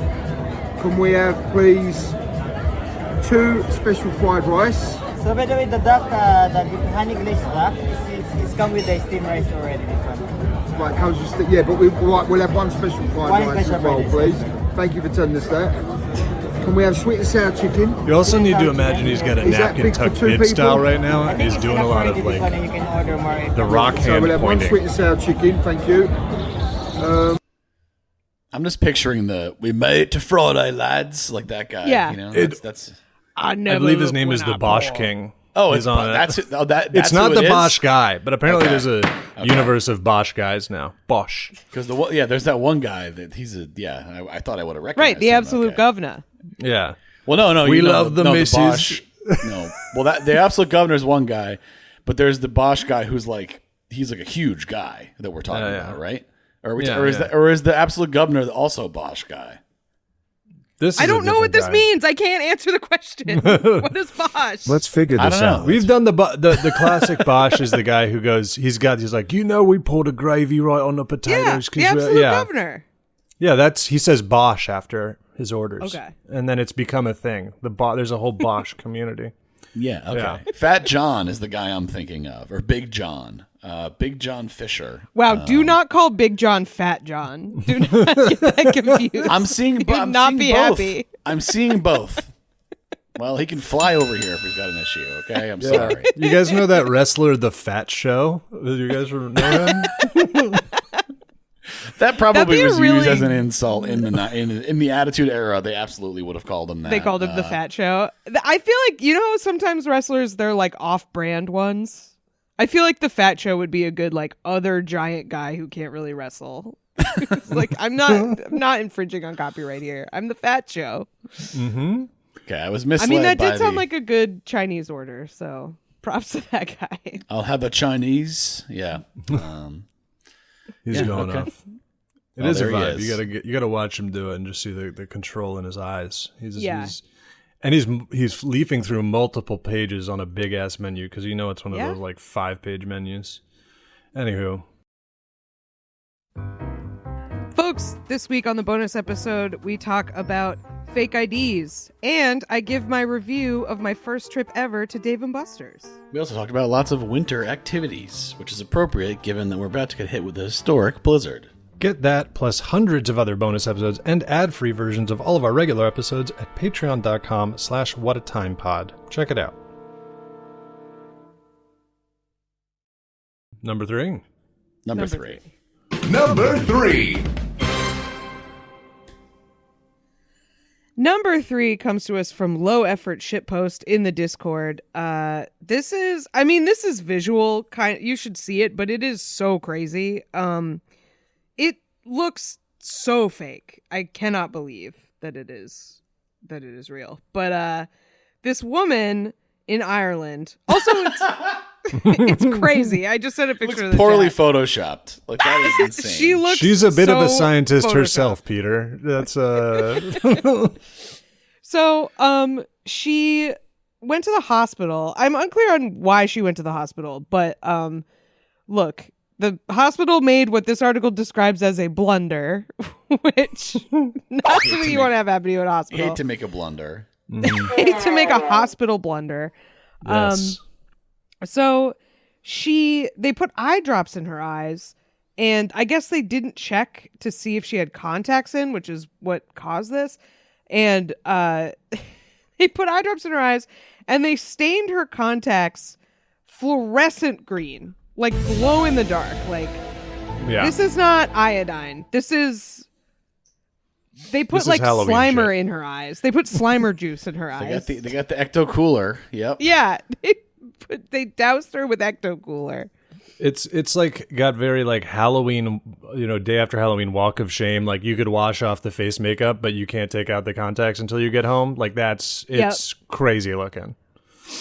Can we have, please, 2 special fried rice? So by the way, the duck, the honey glazed duck, it's come with the steamed rice already. This one. Right, comes with but we'll have 1 special fried rice as well, please. Thank you for telling us that. Can we have sweet and sour chicken? You also need to imagine he's got a napkin tucked mid style right now, and he's doing a lot of like the rock hand we'll have pointing. 1 sweet and sour chicken, thank you. I'm just picturing we made it to Friday, lads, like that guy. Yeah. You know, that's I believe his name is the Bosch King. Oh, He's on that's it. Oh, that's it's not who the it Bosch is? guy, but apparently there's a universe of Bosch guys now. Bosch. Because there's that one guy that he's I thought I would have recognized. Right, the him. absolute Okay. governor. Yeah. Well, no, We love the missus. Bosch, no, well, the absolute governor is one guy, but there's the Bosch guy who's like he's like a huge guy that we're talking about, right? Or is the absolute governor also a Bosch guy? I don't know what this means. I can't answer the question. What is Bosch? Let's figure this out. We've done the classic Bosch is the guy who goes, he's like, we poured a gravy right on the potatoes. The absolute governor. Yeah, he says Bosch after his orders. Okay. And then it's become a thing. There's a whole Bosch community. Yeah, okay. Yeah. Fat John is the guy I'm thinking of, or Big John. Big John Fisher. Wow, do not call Big John Fat John. Do not get that confused. I'm seeing both. Happy. I'm seeing both. Well, he can fly over here if he's got an issue, okay? I'm sorry. You guys know that wrestler, The Fat Show? Do you guys know him? That probably was used as an insult in the Attitude Era. They absolutely would have called him that. They called him the Fat Show. I feel like, sometimes wrestlers, they're like off-brand ones. I feel like the Fat Show would be a good like other giant guy who can't really wrestle. Like I'm not infringing on copyright here. I'm the Fat Show. Mm-hmm. Okay, I was misled. I mean, that did sound like a good Chinese order, so props to that guy. I'll have a Chinese. Yeah. He's going off. It is a vibe. You gotta watch him do it and just see the control in his eyes. He's leafing through multiple pages on a big ass menu because it's one of those like 5-page menus. Anywho. Folks, this week on the bonus episode, we talk about fake IDs, and I give my review of my first trip ever to Dave & Buster's. We also talked about lots of winter activities, which is appropriate given that we're about to get hit with a historic blizzard. Get that, plus hundreds of other bonus episodes and ad-free versions of all of our regular episodes at patreon.com/whatatimepod. Check it out. Number 3. Number three. Number 3. Number 3 comes to us from Low Effort Shitpost in the Discord. This is visual, you should see it, but it is so crazy. It looks so fake. I cannot believe that it is real. But this woman in Ireland, also it's crazy. I just sent a picture of the poorly chat. photoshopped. Like, that is insane. She's a bit of a scientist herself, Peter. That's So she went to the hospital. I'm unclear on why she went to the hospital, but look, the hospital made what this article describes as a blunder, which not something you want to have happen to you at a hospital. Hate to make a blunder. Hate to make a hospital blunder. Yes. So they put eye drops in her eyes, and I guess they didn't check to see if she had contacts in, which is what caused this. And they put eye drops in her eyes, and they stained her contacts fluorescent green, like glow in the dark. Like, this is not iodine. They put like Slimer in her eyes. They put Slimer juice in her eyes. They got the Ecto Cooler. Yep. Yeah. They doused her with Ecto Cooler. It's like got very like Halloween, day after Halloween walk of shame. Like you could wash off the face makeup, but you can't take out the contacts until you get home. Like it's crazy looking.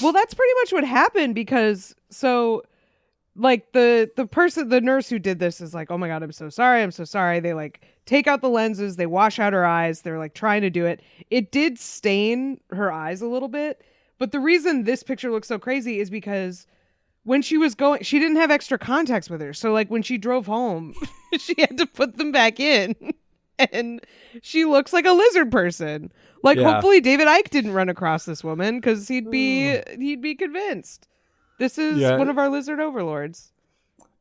Well, that's pretty much what happened because like the nurse who did this is like, oh my God, I'm so sorry. They like take out the lenses, they wash out her eyes. They're like trying to do it. It did stain her eyes a little bit. But the reason this picture looks so crazy is because when she was going, she didn't have extra contacts with her. So like when she drove home, she had to put them back in. And she looks like a lizard person. Like hopefully David Icke didn't run across this woman because he'd be convinced. This is one of our lizard overlords.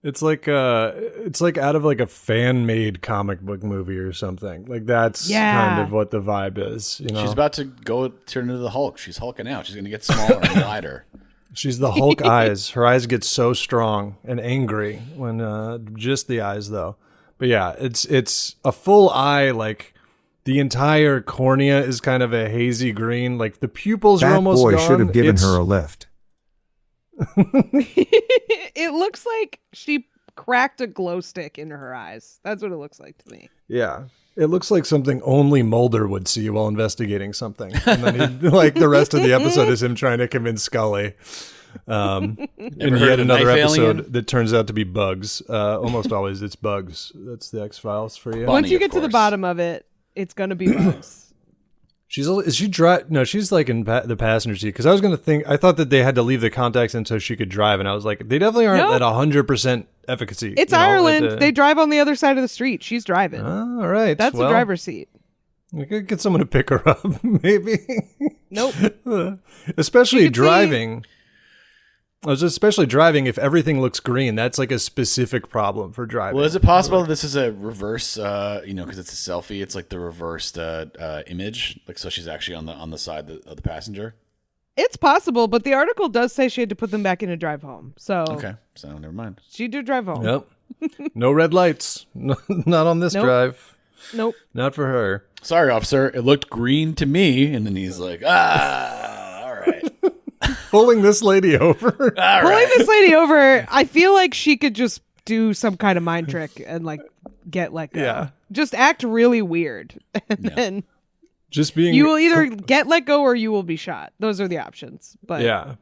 It's like out of like a fan made comic book movie or something. Like that's kind of what the vibe is. She's about to go turn into the Hulk. She's hulking out. She's gonna get smaller and wider. She's the Hulk eyes. Her eyes get so strong and angry when just the eyes though. But yeah, it's a full eye. Like the entire cornea is kind of a hazy green. Like the pupils are almost gone. That boy should have given her a lift. It looks like she cracked a glow stick into her eyes. That's what it looks like to me. Yeah. It looks like something only Mulder would see while investigating something. And then like the rest of the episode is him trying to convince Scully. And yet another episode that turns out to be bugs. Almost always it's bugs. That's the X-Files for you. Once you get to the bottom of it, it's going to be bugs. Is she drive? No, she's like in the passenger seat. Because I thought that they had to leave the contacts in so she could drive, and I was like, they definitely aren't at 100% efficacy. It's Ireland. They drive on the other side of the street. She's driving. Oh, all right, that's the driver's seat. We could get someone to pick her up, maybe. Nope. Especially driving. I was especially driving if everything looks green. That's like a specific problem for driving. Well, is it possible that this is a reverse, because it's a selfie, it's like the reversed image? Like, so she's actually on the side of the passenger? It's possible, but the article does say she had to put them back in to drive home. So okay, so never mind. She did drive home. Yep. No red lights. Not on this drive. Nope. Not for her. Sorry, officer. It looked green to me. And then he's like, all right. Pulling this lady over. This lady over. I feel like she could just do some kind of mind trick and like get let go. Yeah. Just act really weird. And then just being you will either get let go or you will be shot. Those are the options. But yeah.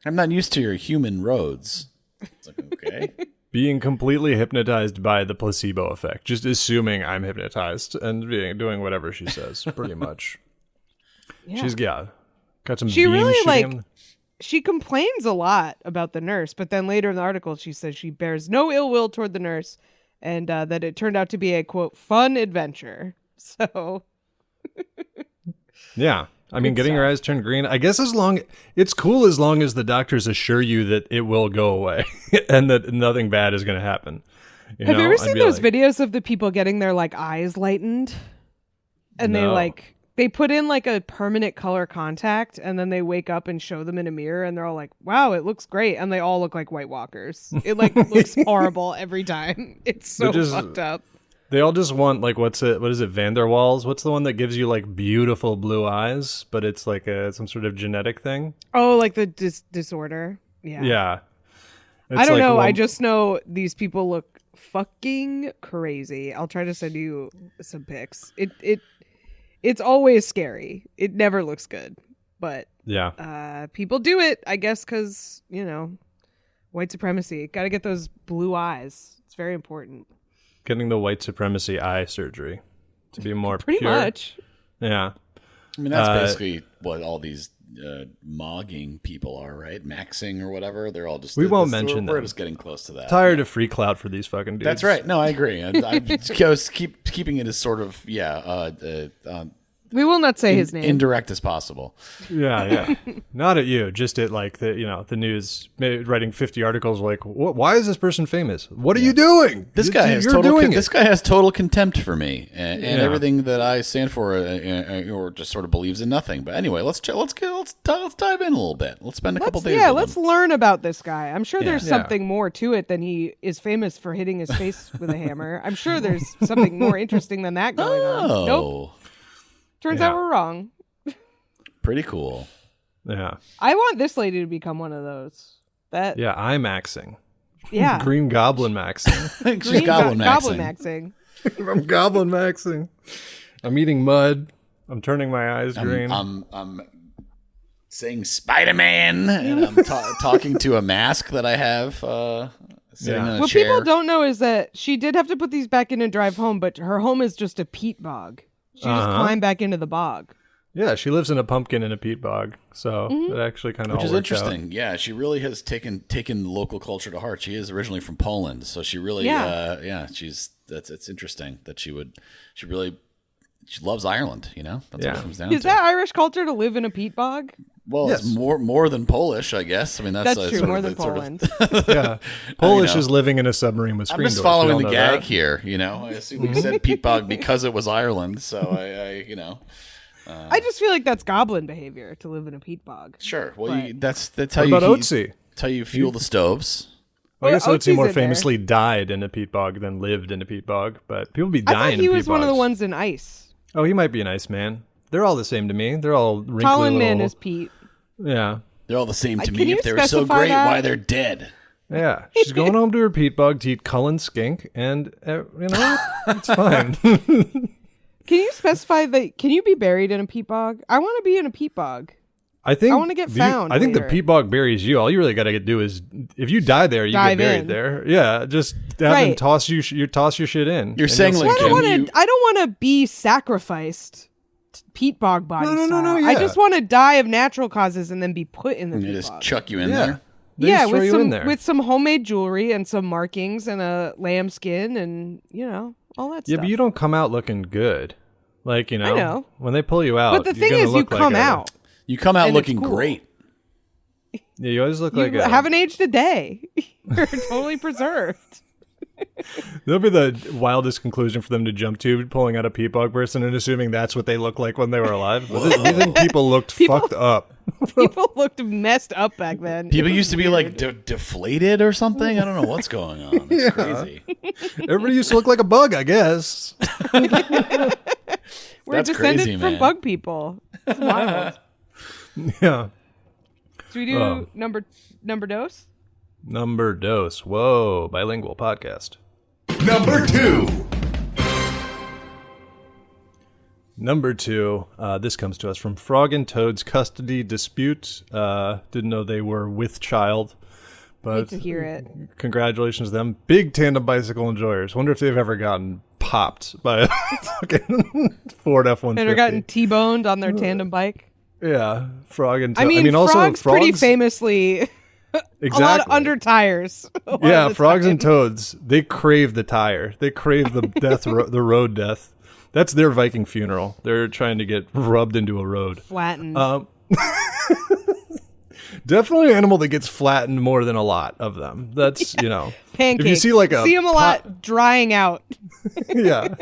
I'm not used to your human roads. It's like, okay. Being completely hypnotized by the placebo effect. Just assuming I'm hypnotized and doing whatever she says, pretty much. Yeah. She's got some she beams really shooting. She complains a lot about the nurse, but then later in the article she says she bears no ill will toward the nurse and that it turned out to be a, quote, fun adventure. So yeah. I mean, getting your eyes turned green, I guess it's cool as long as the doctors assure you that it will go away and that nothing bad is going to happen. Have you ever seen those videos of the people getting their like eyes lightened? And they put in like a permanent color contact and then they wake up and show them in a mirror and they're all like, wow, it looks great. And they all look like White Walkers. It like looks horrible every time. It's so fucked up. They all just want like, what is it? Van der Waals? What's the one that gives you like beautiful blue eyes, but it's like some sort of genetic thing? Oh, like the disorder. Yeah. Yeah. I don't know. I just know these people look fucking crazy. I'll try to send you some pics. It's always scary. It never looks good. But people do it, I guess, because, white supremacy. Got to get those blue eyes. It's very important. Getting the white supremacy eye surgery to be more Pretty pure. much. Yeah. I mean, that's basically what all these mogging people are, right? Maxing or whatever. They're all just... We won't mention that. We're just getting close to that. Tired of free clout for these fucking dudes. That's right. No, I agree. I was keeping it as sort of, we will not say his name. Indirect as possible. Yeah. Not at you, just at like the news, writing 50 articles like, why is this person famous? What are you doing? This guy has total contempt for me and everything that I stand for, or just sort of believes in nothing. But anyway, let's dive in a little bit. Let's spend a couple days. Yeah, let's learn about this guy. I'm sure there's something more to it than he is famous for hitting his face with a hammer. I'm sure there's something more interesting than that going on. Nope. Turns out we're wrong. Pretty cool. Yeah. I want this lady to become one of those. I'm maxing. Yeah. Green Goblin maxing. She's goblin maxing. I'm goblin maxing. I'm eating mud. I'm turning my eyes green. I'm saying Spider-Man, and I'm talking to a mask that I have sitting in a what chair. People don't know is that she did have to put these back in and drive home, but her home is just a peat bog. She just climbed back into the bog. Yeah, she lives in a pumpkin in a peat bog, so it actually kind of which is interesting. Out. Yeah, she really has taken local culture to heart. She is originally from Poland, so she really, it's interesting that she loves Ireland. That's what it comes down to. Is that Irish culture to live in a peat bog? Well, it's more than Polish, I guess. I mean, that's true. More than Poland. Polish is living in a submarine with screen doors. I'm just following the gag here. I assume you said peat bog because it was Ireland. So I just feel like that's goblin behavior to live in a peat bog. Sure. Well, that's how what you about Otzi? That's how you fuel the stoves. Well, I guess Otzi more famously died in a peat bog than lived in a peat bog, but people be dying in peat bogs. He was one of the ones in ice. Oh, he might be an ice man. They're all the same to me. They're all wrinkly Colin Man is Pete. Yeah. They're all the same to me. If they were so great, why they're dead? Yeah. She's going home to her peat bog to eat Cullen skink, and, it's fine. Can you specify can you be buried in a peat bog? I want to be in a peat bog. I want to get found. I think the peat bog buries you. All you really got to do is, if you die there, you get buried there. Yeah, just have them toss your shit in. You're saying like, I don't want to be sacrificed. Peat bog body No, I just want to die of natural causes and then be put in the peat just bog. chuck you in there. With some homemade jewelry and some markings and a lamb skin and all that stuff. Yeah, but you don't come out looking good. Like, I know. When they pull you out, but the thing is, you come out. You come out looking great. Yeah, you always look like haven't aged a day. You're totally preserved. That'll be the wildest conclusion for them to jump to, pulling out a peat bog person and assuming that's what they look like when they were alive. Do you think people looked fucked up? People looked messed up back then. People used to be like deflated or something. I don't know what's going on. It's crazy. Everybody used to look like a bug, I guess. We're descended from bug people. It's wild. Yeah. Should we do number dose? Number dose. Whoa, bilingual podcast. Number 2. Number 2. This comes to us from Frog and Toad's custody dispute. Didn't know they were with child, but hate to hear it. Congratulations to them. Big tandem bicycle enjoyers. Wonder if they've ever gotten popped by a fucking Ford F-150. Ever gotten T-boned on their tandem bike? Yeah, Frog and Toad. I mean also Frog's pretty famously exactly. a lot under tires. Yeah, Frogs and Toads, they crave the tire. They crave the the road death. That's their Viking funeral. They're trying to get rubbed into a road. Flattened. Definitely an animal that gets flattened more than a lot of them. That's, Pancakes. If you see like them a lot drying out. Yeah.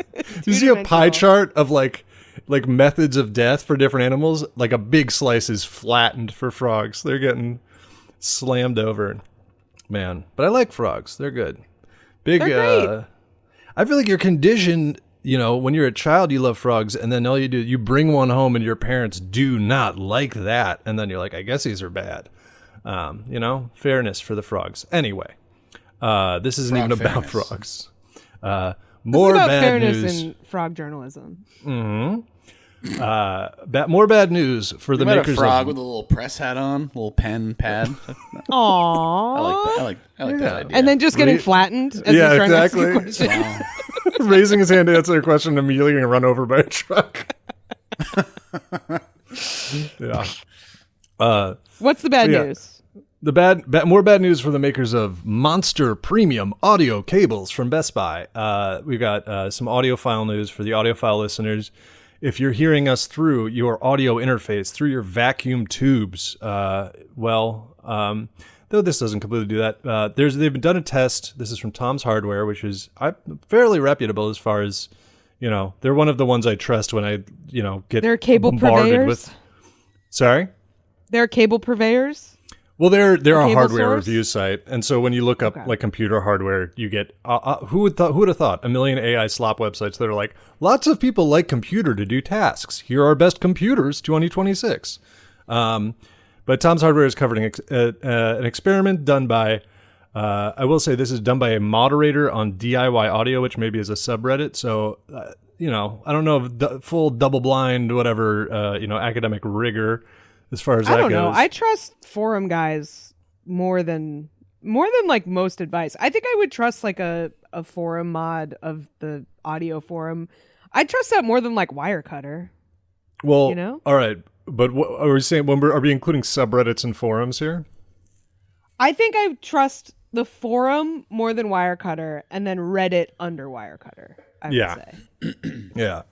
You see a pie chart of like methods of death for different animals, like a big slice is flattened for frogs. They're getting slammed over. Man, but I like frogs. They're good. They're great. I feel like you're conditioned, when you're a child, you love frogs, and then all you do, you bring one home and your parents do not like that. And then you're like, I guess these are bad. Fairness for the frogs. Anyway, This isn't even about frogs. More this is about bad fairness news in frog journalism. More bad news for the makers a frog of with a little press hat on, a little pen pad. Aww. I like that idea. And then just getting flattened as he's trying to ask a question. Wow. raising his hand to answer a question and immediately getting run over by a truck. Yeah. What's the bad news? The more bad news for the makers of Monster Premium audio cables from Best Buy. We've got some audiophile news for the audiophile listeners. If you're hearing us through your audio interface, through your vacuum tubes, though this doesn't completely do that, they've done a test. This is from Tom's Hardware, which is fairly reputable as far as, they're one of the ones I trust when I, get they're cable bombarded purveyors? with. Sorry? They're cable purveyors? Well, they're a hardware source? review site, and so when you look up like computer hardware, you get who would have thought a million AI slop websites that are like, lots of people like computer to do tasks. Here are best computers 2026. But Tom's Hardware is covering an experiment done by, I will say this is done by a moderator on DIY Audio, which maybe is a subreddit. So I don't know if the full double blind whatever academic rigor. As far as that goes. I don't know. I trust forum guys more than like most advice. I think I would trust like a forum mod of the audio forum. I trust that more than like Wirecutter. Well, all right. But what are we saying? Are we including subreddits and forums here? I think I trust the forum more than Wirecutter, and then Reddit under Wirecutter. I would say. Yeah.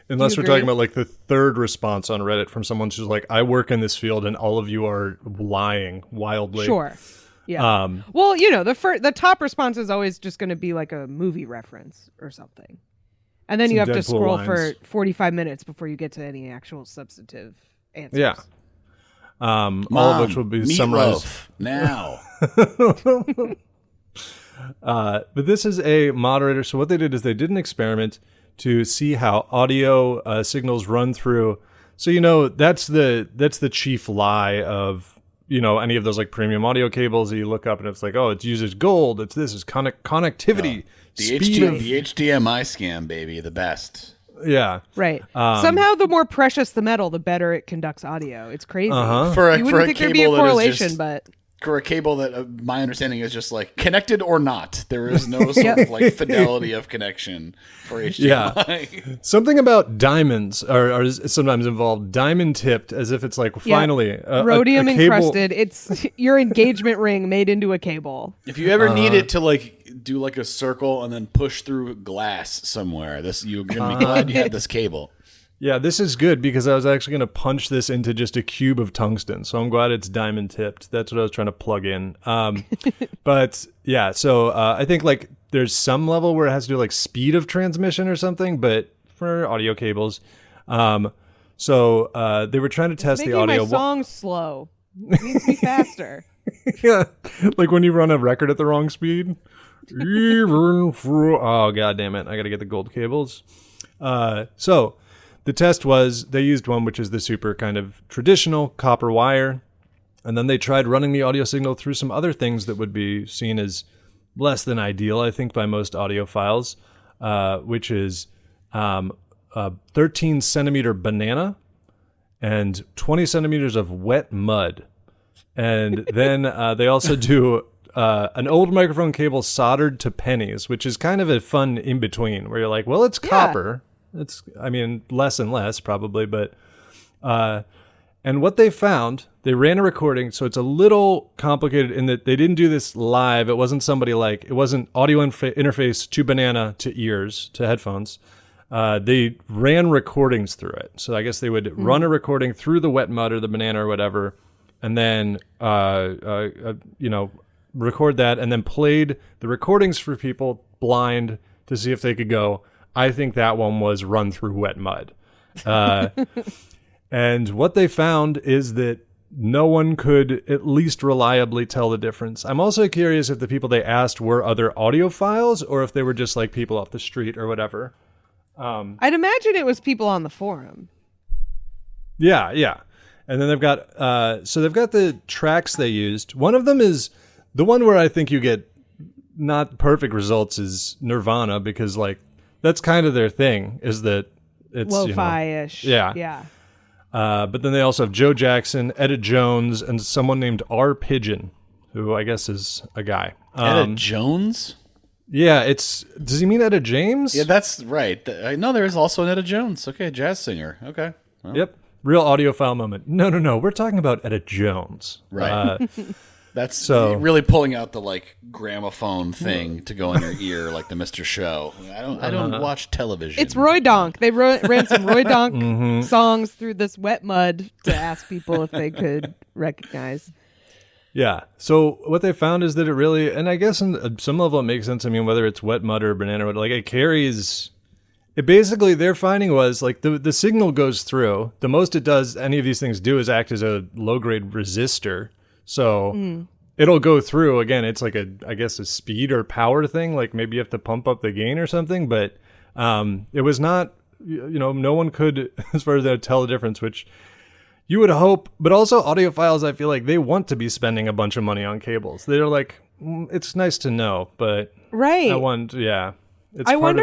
Unless we're talking about like the third response on Reddit from someone who's like, I work in this field and all of you are lying wildly. Sure. Yeah. Well, the top response is always just going to be like a movie reference or something. And then you have to scroll for 45 minutes before you get to any actual substantive answers. Yeah. All of which will be summarized now. But this is a moderator. So what they did is they did an experiment to see how audio signals run through. So, that's the chief lie of, any of those like premium audio cables that you look up and it's like, oh, it uses gold. This is connectivity. The HDMI scam, baby, the best. Yeah. Right. Somehow the more precious the metal, the better it conducts audio. It's crazy. You wouldn't think there'd be a correlation, but... For a cable that, my understanding is just like connected or not. There is no sort of like fidelity of connection for HDMI. Yeah. Something about diamonds are sometimes involved. Diamond tipped, as if it's like finally rhodium encrusted. It's your engagement ring made into a cable. If you ever need it to like do like a circle and then push through glass somewhere, you're gonna be glad you had this cable. Yeah, this is good because I was actually going to punch this into just a cube of tungsten. So I'm glad it's diamond tipped. That's what I was trying to plug in. But yeah, so I think like there's some level where it has to do like speed of transmission or something, but for audio cables. So they were trying to test the audio. My song slow. It needs to be faster. Yeah, like when you run a record at the wrong speed. Oh, God damn it. I got to get the gold cables. So... the test was they used one which is the super kind of traditional copper wire, and then they tried running the audio signal through some other things that would be seen as less than ideal, I think, by most audiophiles, which is a 13 centimeter banana and 20 centimeters of wet mud. And then they also do an old microphone cable soldered to pennies, which is kind of a fun in-between where you're like, well, it's copper. It's, less and less probably, but, and what they found, they ran a recording. So it's a little complicated in that they didn't do this live. It wasn't it wasn't audio interface to banana to ears to headphones. They ran recordings through it. So I guess they would run a recording through the wet mud or the banana or whatever, and then, record that and then played the recordings for people blind to see if they could go, I think that one was run through wet mud. And what they found is that no one could at least reliably tell the difference. I'm also curious if the people they asked were other audiophiles or if they were just like people off the street or whatever. I'd imagine it was people on the forum. Yeah. And then they've got they've got the tracks they used. One of them is the one where I think you get not perfect results is Nirvana, because like that's kind of their thing, is that it's lo-fi-ish. Yeah. But then they also have Joe Jackson, Etta Jones, and someone named R. Pigeon, who I guess is a guy. Etta Jones? Yeah, does he mean Etta James? Yeah, that's right. I know there is also an Etta Jones. Okay, jazz singer. Okay. Well. Yep. Real audiophile moment. No. We're talking about Etta Jones. Right. That's really pulling out the like gramophone thing to go in your ear, like the Mr. Show. I don't watch television. It's Roy Donk. They ran some Roy Donk songs through this wet mud to ask people if they could recognize. Yeah. So what they found is that it really, and I guess in some level it makes sense. I mean, whether it's wet mud or banana, like it carries. It basically, their finding was like the signal goes through. The most it does, any of these things do, is act as a low grade resistor. So it'll go through. Again, it's like I guess a speed or power thing. Like maybe you have to pump up the gain or something. But it was not, no one could, as far as that, tell the difference, which you would hope. But also audiophiles, I feel like they want to be spending a bunch of money on cables. They're like, it's nice to know, but right. I wonder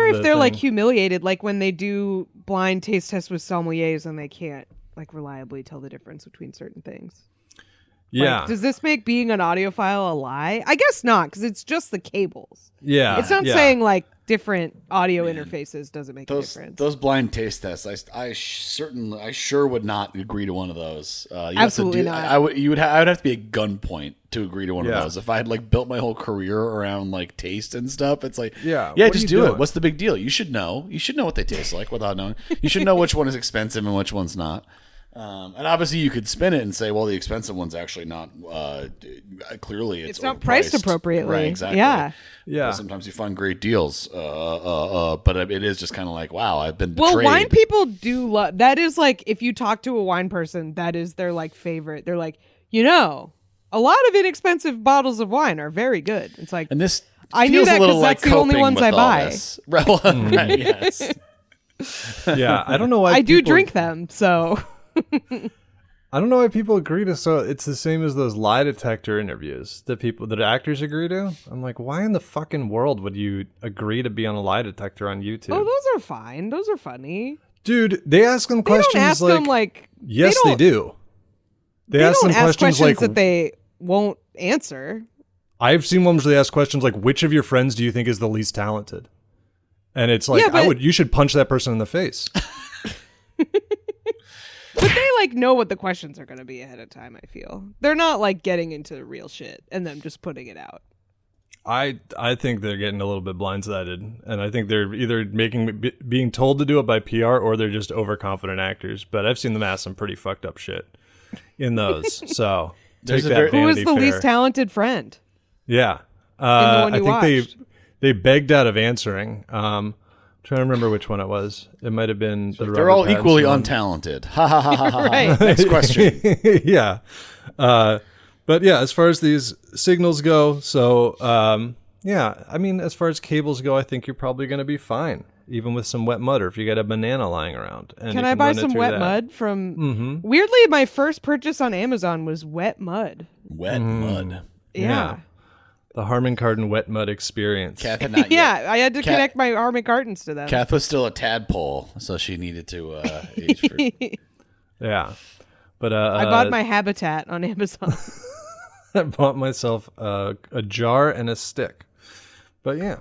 if they're like humiliated, like when they do blind taste tests with sommeliers and they can't like reliably tell the difference between certain things. Yeah. Like, does this make being an audiophile a lie? I guess not, because it's just the cables. Yeah. It's not saying like different audio interfaces doesn't make a difference. Those blind taste tests, I sure would not agree to one of those. Absolutely not. I would have to be a gunpoint to agree to one of those. If I had like built my whole career around like taste and stuff, it's like just do it. What's the big deal? You should know. You should know what they taste like without knowing. You should know which one is expensive and which one's not. And obviously you could spin it and say, well, the expensive one's actually not, clearly it's not priced appropriately. Right, exactly. Yeah. But sometimes you find great deals. But it is just kind of like, wow, I've been betrayed. Well, wine people do love, that is like, if you talk to a wine person, that is their like favorite. They're like, a lot of inexpensive bottles of wine are very good. It's like, and this I knew that because that's the only ones I buy. Right, yes. Yeah, I don't know why I do drink them, so... I don't know why people agree to. So it's the same as those lie detector interviews that actors agree to. I'm like, why in the fucking world would you agree to be on a lie detector on YouTube? Oh, those are fine. Those are funny. Dude, they ask them questions don't ask them like yes, they do. They ask them questions like that they won't answer. I've seen ones where they ask questions like, which of your friends do you think is the least talented? And it's like, you should punch that person in the face. But they like know what the questions are going to be ahead of time, I feel. They're not like getting into real shit and then just putting it out. I think they're getting a little bit blindsided, and I think they're either being told to do it by PR or they're just overconfident actors. But I've seen them ask some pretty fucked up shit in those. So who is the least talented friend? Yeah. I think they begged out of answering. Trying to remember which one it was. It might have been they're all equally untalented. Ha ha ha ha ha. Right. Next question. Yeah. But yeah, as far as these signals go, so I mean, as far as cables go, I think you're probably going to be fine, even with some wet mud, or if you got a banana lying around. And can I buy some wet mud from? Mm-hmm. Weirdly, my first purchase on Amazon was wet mud. Wet mud. Yeah. The Harman Kardon wet mud experience. Kath had not yet. I had to connect my Harman Kardons to them. Kath was still a tadpole, so she needed to age for... Yeah. But I bought my habitat on Amazon. I bought myself a jar and a stick. But yeah,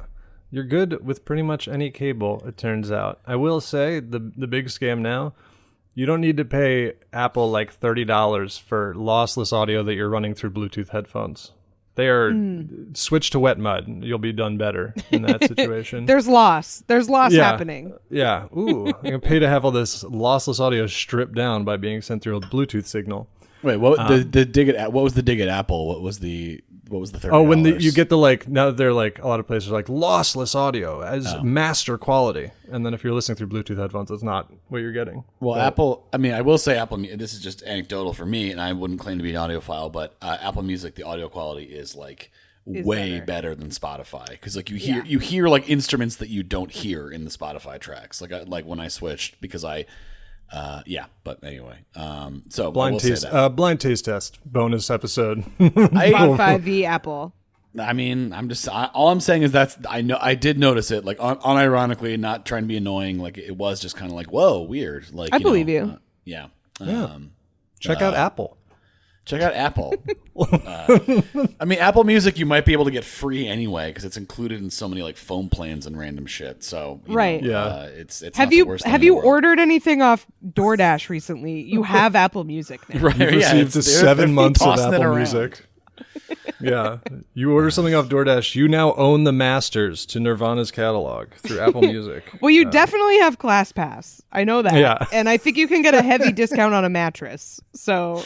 you're good with pretty much any cable, it turns out. I will say, the big scam now, you don't need to pay Apple like $30 for lossless audio that you're running through Bluetooth headphones. They are switch to wet mud. You'll be done better in that situation. There's loss happening. Yeah. Ooh, I'm gonna pay to have all this lossless audio stripped down by being sent through a Bluetooth signal. Wait, what? The dig at what was the dig at Apple? What was the $30? Oh, when you get the now that they're like a lot of places are like lossless audio as master quality, and then if you're listening through Bluetooth headphones, that's not what you're getting. Well, Apple. I mean, I will say Apple. This is just anecdotal for me, and I wouldn't claim to be an audiophile, but Apple Music, the audio quality is like way better than Spotify, because like you hear like instruments that you don't hear in the Spotify tracks. Like when I switched, because but anyway, so blind taste test bonus episode. Spotify v Apple. I mean, all I'm saying is I did notice it, like unironically, not trying to be annoying. Like it was just kind of like, whoa, weird. Like I believe you. Yeah. Check out Apple. Check out Apple. I mean, Apple Music you might be able to get free anyway because it's included in so many like phone plans and random shit. So right, it's have you ordered anything off DoorDash recently? You have Apple Music now. Right, you've received 7 months of Apple Music. Yeah, you order something off DoorDash, you now own the masters to Nirvana's catalog through Apple Music. Well, you definitely have ClassPass. I know that. Yeah, and I think you can get a heavy discount on a mattress. So.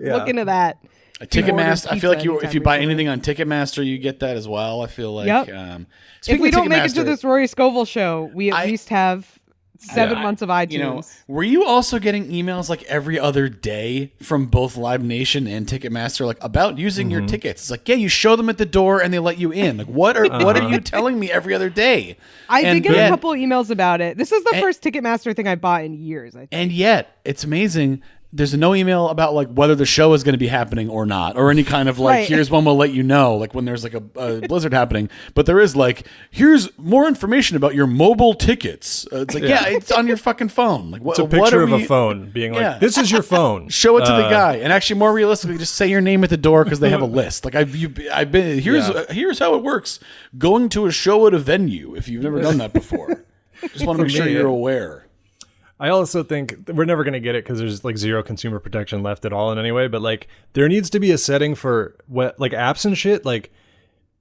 Yeah. Look into that. Ticketmaster. I feel like if you buy anything on Ticketmaster, you get that as well. I feel like. Yep. If we don't make it to this Rory Scovel show, we at least have 7 months of iTunes. Were you also getting emails like every other day from both Live Nation and Ticketmaster, like about using your tickets? It's like, yeah, you show them at the door and they let you in. Like, what are you telling me every other day? I did get a couple emails about it. This is the first Ticketmaster thing I bought in years. I think. And yet, it's amazing. There's no email about like whether the show is going to be happening or not, or any kind of like, here's when we'll let you know, like when there's like a blizzard happening. But there is like, here's more information about your mobile tickets. It's like, yeah, it's on your fucking phone. Like, it's a picture of a phone being like, this is your phone. Show it to the guy, and actually, more realistically, just say your name at the door because they have a list. Like I've been here's how it works. Going to a show at a venue if you've never done that before. Just want to make sure you're aware. I also think we're never going to get it because there's like zero consumer protection left at all in any way. But like there needs to be a setting for what like apps and shit. Like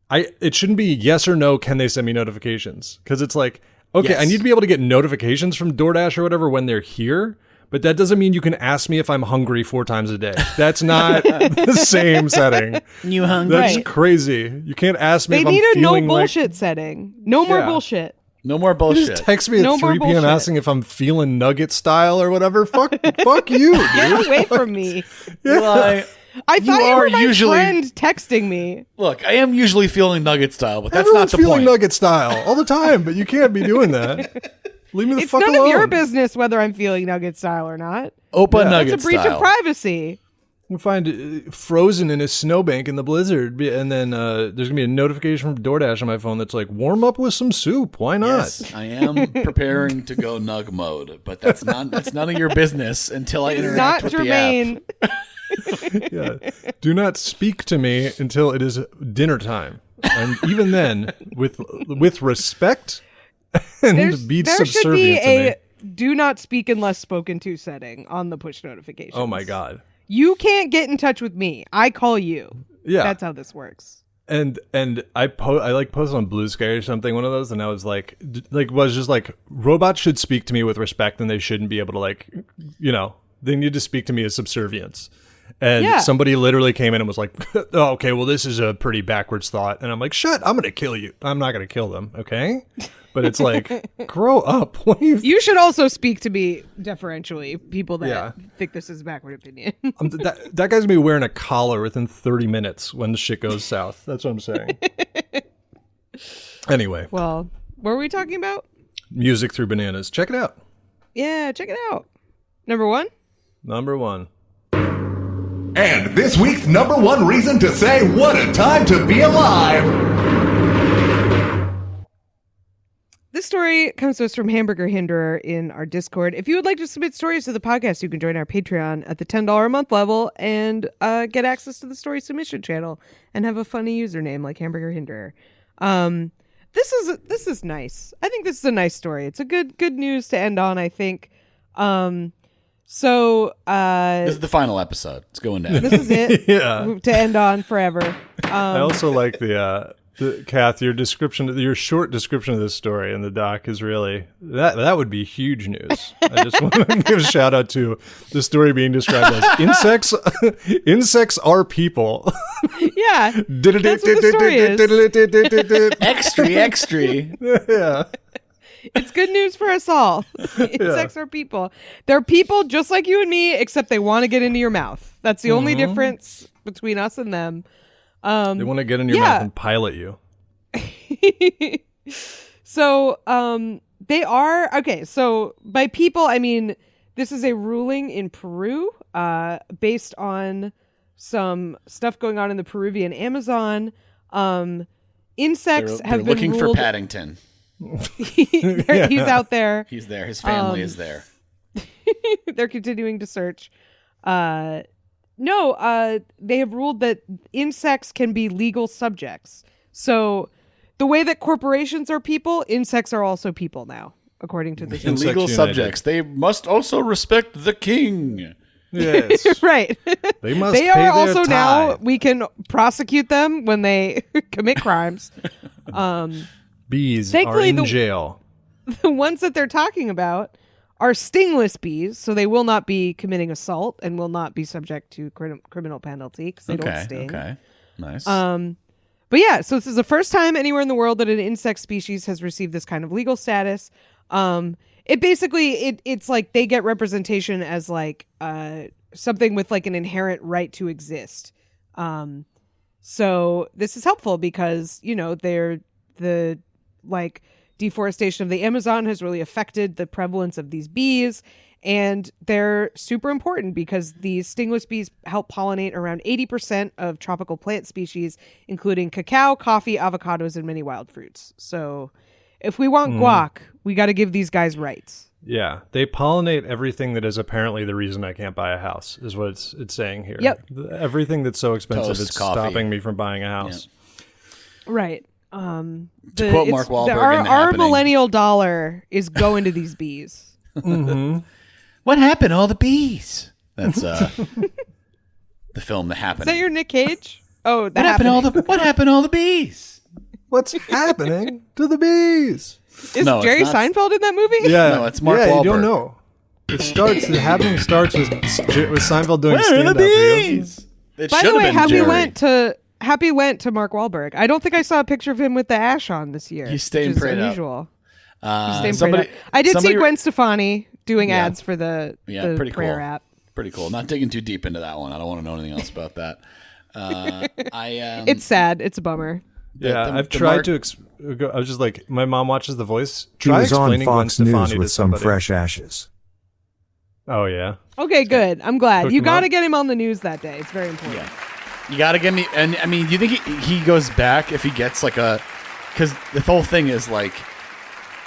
it shouldn't be yes or no. Can they send me notifications? Because it's like, okay, yes. I need to be able to get notifications from DoorDash or whatever when they're here. But that doesn't mean you can ask me if I'm hungry 4 times a day. That's not the same setting. You hungry? That's crazy. You can't ask me if I'm feeling They need a no bullshit setting. No more bullshit. No more bullshit. Just text me at 3 p.m. asking if I'm feeling Nugget style or whatever. Fuck you, dude. Get away from me. Yeah. Well, I thought you were my friend texting me. Look, I am usually feeling Nugget style, but that's Everyone's not the point. feeling Nugget style all the time, but you can't be doing that. Leave me the fuck alone. It's none of your business whether I'm feeling Nugget style or not. Opa Nugget It's a breach of privacy. You'll find it frozen in a snowbank in the blizzard, and then there's going to be a notification from DoorDash on my phone that's like, warm up with some soup. Why not? Yes, I am preparing to go Nug mode, but that's none of your business until I interact with germane. The app. Yeah. Do not speak to me until it is dinner time. And even then, with respect and be subservient there should be to a me. Do not speak unless spoken to setting on the push notifications. Oh my God. You can't get in touch with me. I call you. Yeah, that's how this works. And I posted on Blue Sky or something, one of those, and I was like was just like, robots should speak to me with respect, and they shouldn't be able to like, they need to speak to me as subservience. And somebody literally came in and was like, oh, okay, well, this is a pretty backwards thought, and I'm like, shut! I'm gonna kill you. I'm not gonna kill them, okay? But it's like, grow up. You should also speak to me deferentially, people that think this is a backward opinion. That guy's going to be wearing a collar within 30 minutes when the shit goes south. That's what I'm saying. Anyway. Well, what were we talking about? Music through bananas. Check it out. Yeah, check it out. Number 1? Number 1. And this week's number 1 reason to say what a time to be alive. This story comes to us from Hamburger Hinderer in our Discord. If you would like to submit stories to the podcast, you can join our Patreon at the $10 a month level and get access to the story submission channel and have a funny username like Hamburger Hinderer. This is nice. I think this is a nice story. It's a good news to end on, I think. This is the final episode. It's going down. This is it. To end on forever. I also like Kath, your short description of this story in the doc is really that would be huge news. I just want to give a shout out to the story being described as insects are people. Yeah, that's what the story is. Extra. Yeah. It's good news for us all. Insects are people. They're people just like you and me, except they want to get into your mouth. That's the only difference between us and them. They want to get in your mouth and pilot you. So they are okay. So by people, I mean this is a ruling in Peru based on some stuff going on in the Peruvian Amazon. Insects have been looking ruled... for Paddington. He's out there. He's there. His family is there. They're continuing to search. They have ruled that insects can be legal subjects. So the way that corporations are people, insects are also people now, according to this. Legal subjects. They must also respect the king. Yes. Right. They must They pay are their also tithe. now, we can prosecute them when they commit crimes. Bees are Thankfully, in jail. The ones that they're talking about are stingless bees, so they will not be committing assault and will not be subject to criminal penalty because they don't sting. Okay. Nice. But yeah, so this is the first time anywhere in the world that an insect species has received this kind of legal status. It basically it's like they get representation as like something with like an inherent right to exist. So this is helpful because they're the like deforestation of the Amazon has really affected the prevalence of these bees, and they're super important because these stingless bees help pollinate around 80% of tropical plant species, including cacao, coffee, avocados, and many wild fruits. So if we want guac, we got to give these guys rights. Yeah, they pollinate everything that is apparently the reason I can't buy a house, is what it's saying here. Yep. Everything that's so expensive, Toast, it's coffee. stopping me from buying a house. Yeah. Right. To quote Mark Wahlberg in The our Happening. millennial dollar is going to these bees. What happened to all the bees? That's the film The Happening. Is that your Nick Cage? Oh, what happened to all the bees? What's happening to the bees? Is No, it's Jerry not. Seinfeld in that movie? Yeah, No, it's Mark You Wahlberg. don't know. The happening starts with Seinfeld doing Where are stand-up. the He goes, bees? It By should the way, have been Jerry. Happy went to Mark Wahlberg. I don't think I saw a picture of him with the ash on this year. He's staying which is prayed up. unusual. He's staying somebody- prayed up. I did see somebody- Gwen Stefani doing Yeah. ads for the Pretty prayer cool. app. Pretty cool. Not digging too deep into that one. I don't want to know anything else about that. It's sad. It's a bummer. Yeah, I've the tried to. I was just like, my mom watches The Voice. He Try was on explaining Gwen Fox News Stefani to with some somebody. fresh ashes. Oh yeah. Okay, good. I'm glad. Hooked You him got to up? get him on the news that day. It's very important. Yeah. You got to get me. And I mean, do you think he goes back if he gets like a. Because the whole thing is like,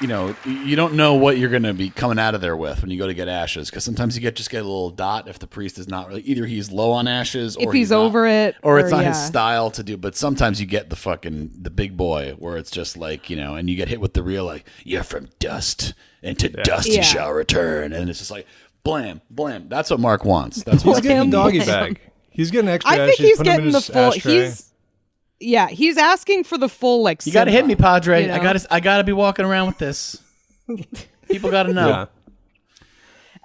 you don't know what you're going to be coming out of there with when you go to get ashes. Because sometimes you just get a little dot if the priest is not really. Either he's low on ashes or If he's over it. Or it's not his yeah. style to do. But sometimes you get the big boy where it's just like, and you get hit with the real, like, you're from dust and to dust you Yeah. shall return. And it's just like, blam, blam. That's what Mark wants. That's what He's getting a doggy Blam. bag. He's getting extra I think ashes. he's put 'em in getting the his full. ashtray. He's asking for the full like. You got to hit me, Padre. you know? I got to be walking around with this. People got to know. Yeah.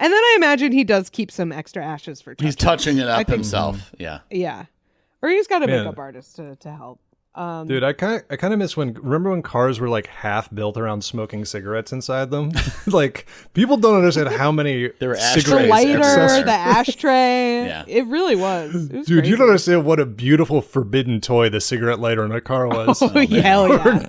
And then I imagine he does keep some extra ashes for. He's touching it up think- himself. Yeah. Yeah, or he's got a Man. makeup artist to help. Dude, I kind of miss remember when cars were like half built around smoking cigarettes inside them? Like, people don't understand how many There were The ashtrays cigarette lighter, everywhere. the ashtray. Yeah. It really was. It was Dude, crazy. you don't understand what a beautiful forbidden toy the cigarette lighter in a car was. Oh, hell yeah.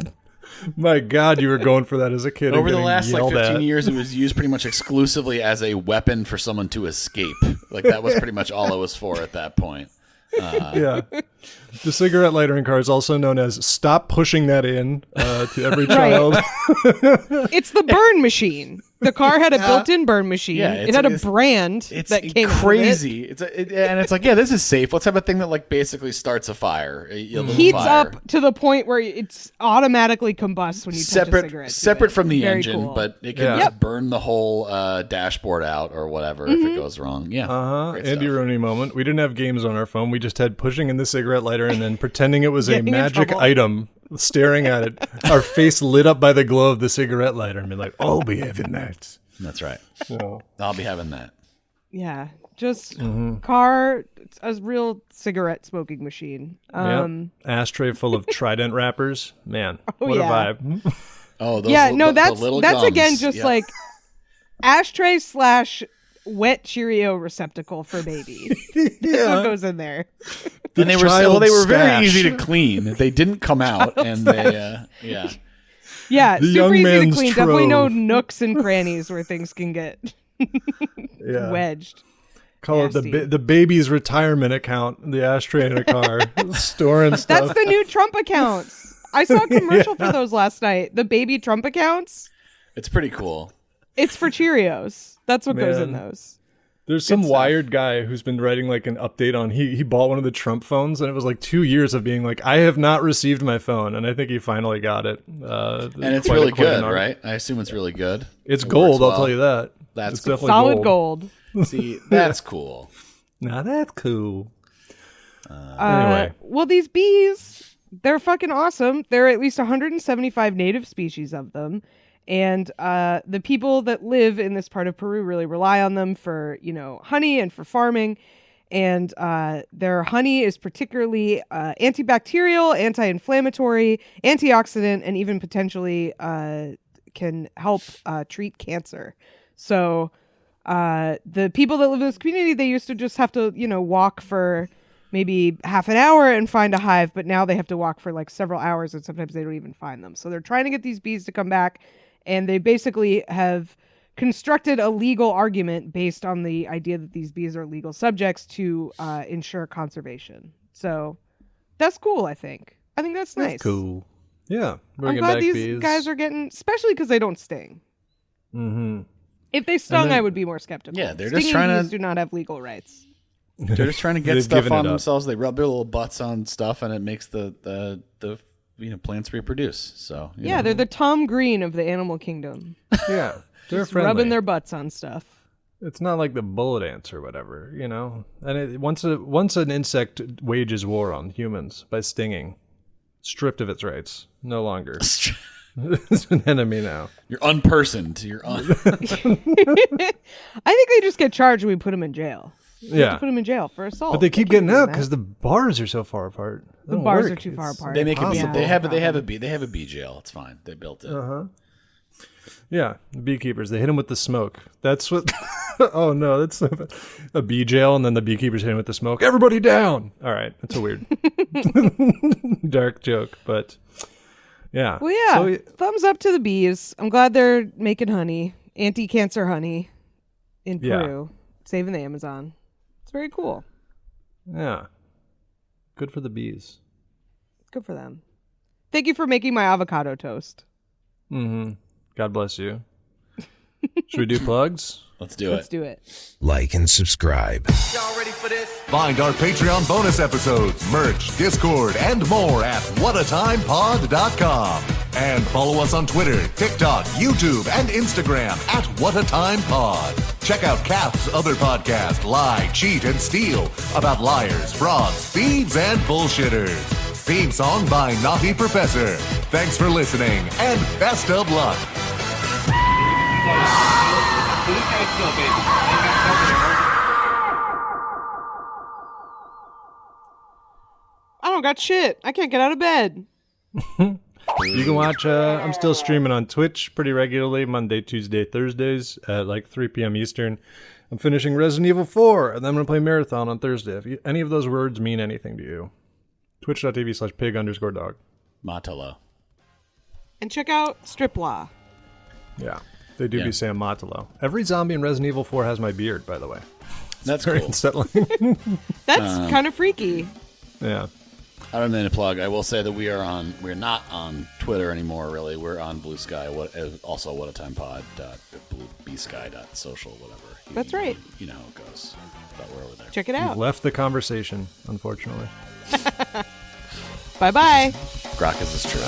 My God, you were going for that as a kid. and Over the getting last like yelled 15 at. years, it was used pretty much exclusively as a weapon for someone to escape. Like that was pretty much all it was for at that point. Yeah. The cigarette lighter in cars, also known as "stop pushing that in" to every child. It's the burn machine. The car had a built-in burn machine. Yeah, it had a brand It's that came crazy. And it's like, yeah, this is safe. Let's have a thing that like basically starts a fire. A little heats fire. up to the point where it's automatically combusts when you touch a cigarette. to separate it. from the Very engine, cool. but it can Yeah. just burn the whole dashboard out or whatever if it goes wrong. Yeah, great Andy stuff. Rooney moment. We didn't have games on our phone. We just had pushing in the cigarette lighter and then pretending it was a Getting in magic trouble. item, staring at it. Our face lit up by the glow of the cigarette lighter and be like, "I'll be having that." That's right. So, I'll be having that. Yeah, just car, it's a real cigarette smoking machine. yep. Ashtray full of Trident wrappers. Man, what yeah. a vibe. Oh, those Yeah, the no, that's little that's gums. again just Yeah. like ashtray / wet Cheerio receptacle for baby. That's what goes in there. And they were child they were very stash. easy to clean. They didn't come out, and they yeah. Yeah, The super young easy to man's clean. Definitely no trove. nooks and crannies where things can get Yeah. wedged. Call Nasty. it the baby's retirement account, the ashtray in a car, storing stuff. That's the new Trump accounts. I saw a commercial for those last night. The baby Trump accounts. It's pretty cool. It's for Cheerios. That's what goes in those. There's some Wired guy who's been writing like an update on, he bought one of the Trump phones, and it was like 2 years of being like, I have not received my phone, and I think he finally got it. And it's really good, right? I assume it's really good. It's gold, I'll tell you that. That's definitely solid gold. See, that's cool. Now that's cool. Anyway. Well, these bees, they're fucking awesome. There are at least 175 native species of them. And the people that live in this part of Peru really rely on them for, honey and for farming. And their honey is particularly antibacterial, anti-inflammatory, antioxidant, and even potentially can help treat cancer. So the people that live in this community, they used to just have to, walk for maybe half an hour and find a hive. But now they have to walk for like several hours, and sometimes they don't even find them. So they're trying to get these bees to come back. And they basically have constructed a legal argument based on the idea that these bees are legal subjects to ensure conservation. So that's cool, I think. I think that's nice. That's cool. Yeah. I'm glad these guys are getting, especially because they don't sting. Mm-hmm. If they stung, I would be more skeptical. Yeah, they're Stinging just trying bees do not have legal rights. They're just trying to get stuff on themselves. They rub their little butts on stuff, and it makes the plants reproduce. So yeah, they're the Tom Green of the animal kingdom. Yeah, they're just friendly. rubbing their butts on stuff. It's not like the bullet ants or whatever, And once an insect wages war on humans by stinging, stripped of its rights, no longer. It's an enemy now. You're unpersoned. I think they just get charged when we put them in jail. We have to put them in jail for assault. But they keep getting out because the bars are so far apart. The bars are too far apart. They make a bee. They have a bee jail. It's fine. They built it. Yeah, the beekeepers, they hit them with the smoke. That's what. Oh no, that's a bee jail, and then the beekeepers hit them with the smoke. Everybody down. All right, that's a weird, dark joke, but yeah. Well, yeah. Thumbs up to the bees. I'm glad they're making honey, anti-cancer honey, in Peru, saving the Amazon. It's very cool. Yeah. Good for the bees. Good for them. Thank you for making my avocado toast. Mm-hmm. God bless you. Should we do plugs? Let's do it. Like and subscribe. Y'all ready for this? Find our Patreon bonus episodes, merch, Discord, and more at whatatimepod.com. And follow us on Twitter, TikTok, YouTube, and Instagram at whatatimepod. Check out Kath's other podcast, Lie, Cheat, and Steal, about liars, frauds, thieves, and bullshitters. Theme song by Naughty Professor. Thanks for listening, and best of luck. I don't got shit. I can't get out of bed. You can watch, I'm still streaming on Twitch pretty regularly, Monday, Tuesday, Thursdays at like 3 p.m. Eastern. I'm finishing Resident Evil 4, and then I'm going to play Marathon on Thursday. If any of those words mean anything to you, twitch.tv/pig_dog. Matalo. And check out Striplaw. Yeah, they do be saying Matalo. Every zombie in Resident Evil 4 has my beard, by the way. That's very cool. unsettling. That's kind of freaky. Yeah. I don't mean to plug. I will say that we're not on Twitter anymore. Really, we're on Blue Sky. Also, whatatimepod. bsky.social, whatever. That's right. You know how it goes. But we're over there. Check it out. We've left the conversation, unfortunately. Bye bye. Grok is true.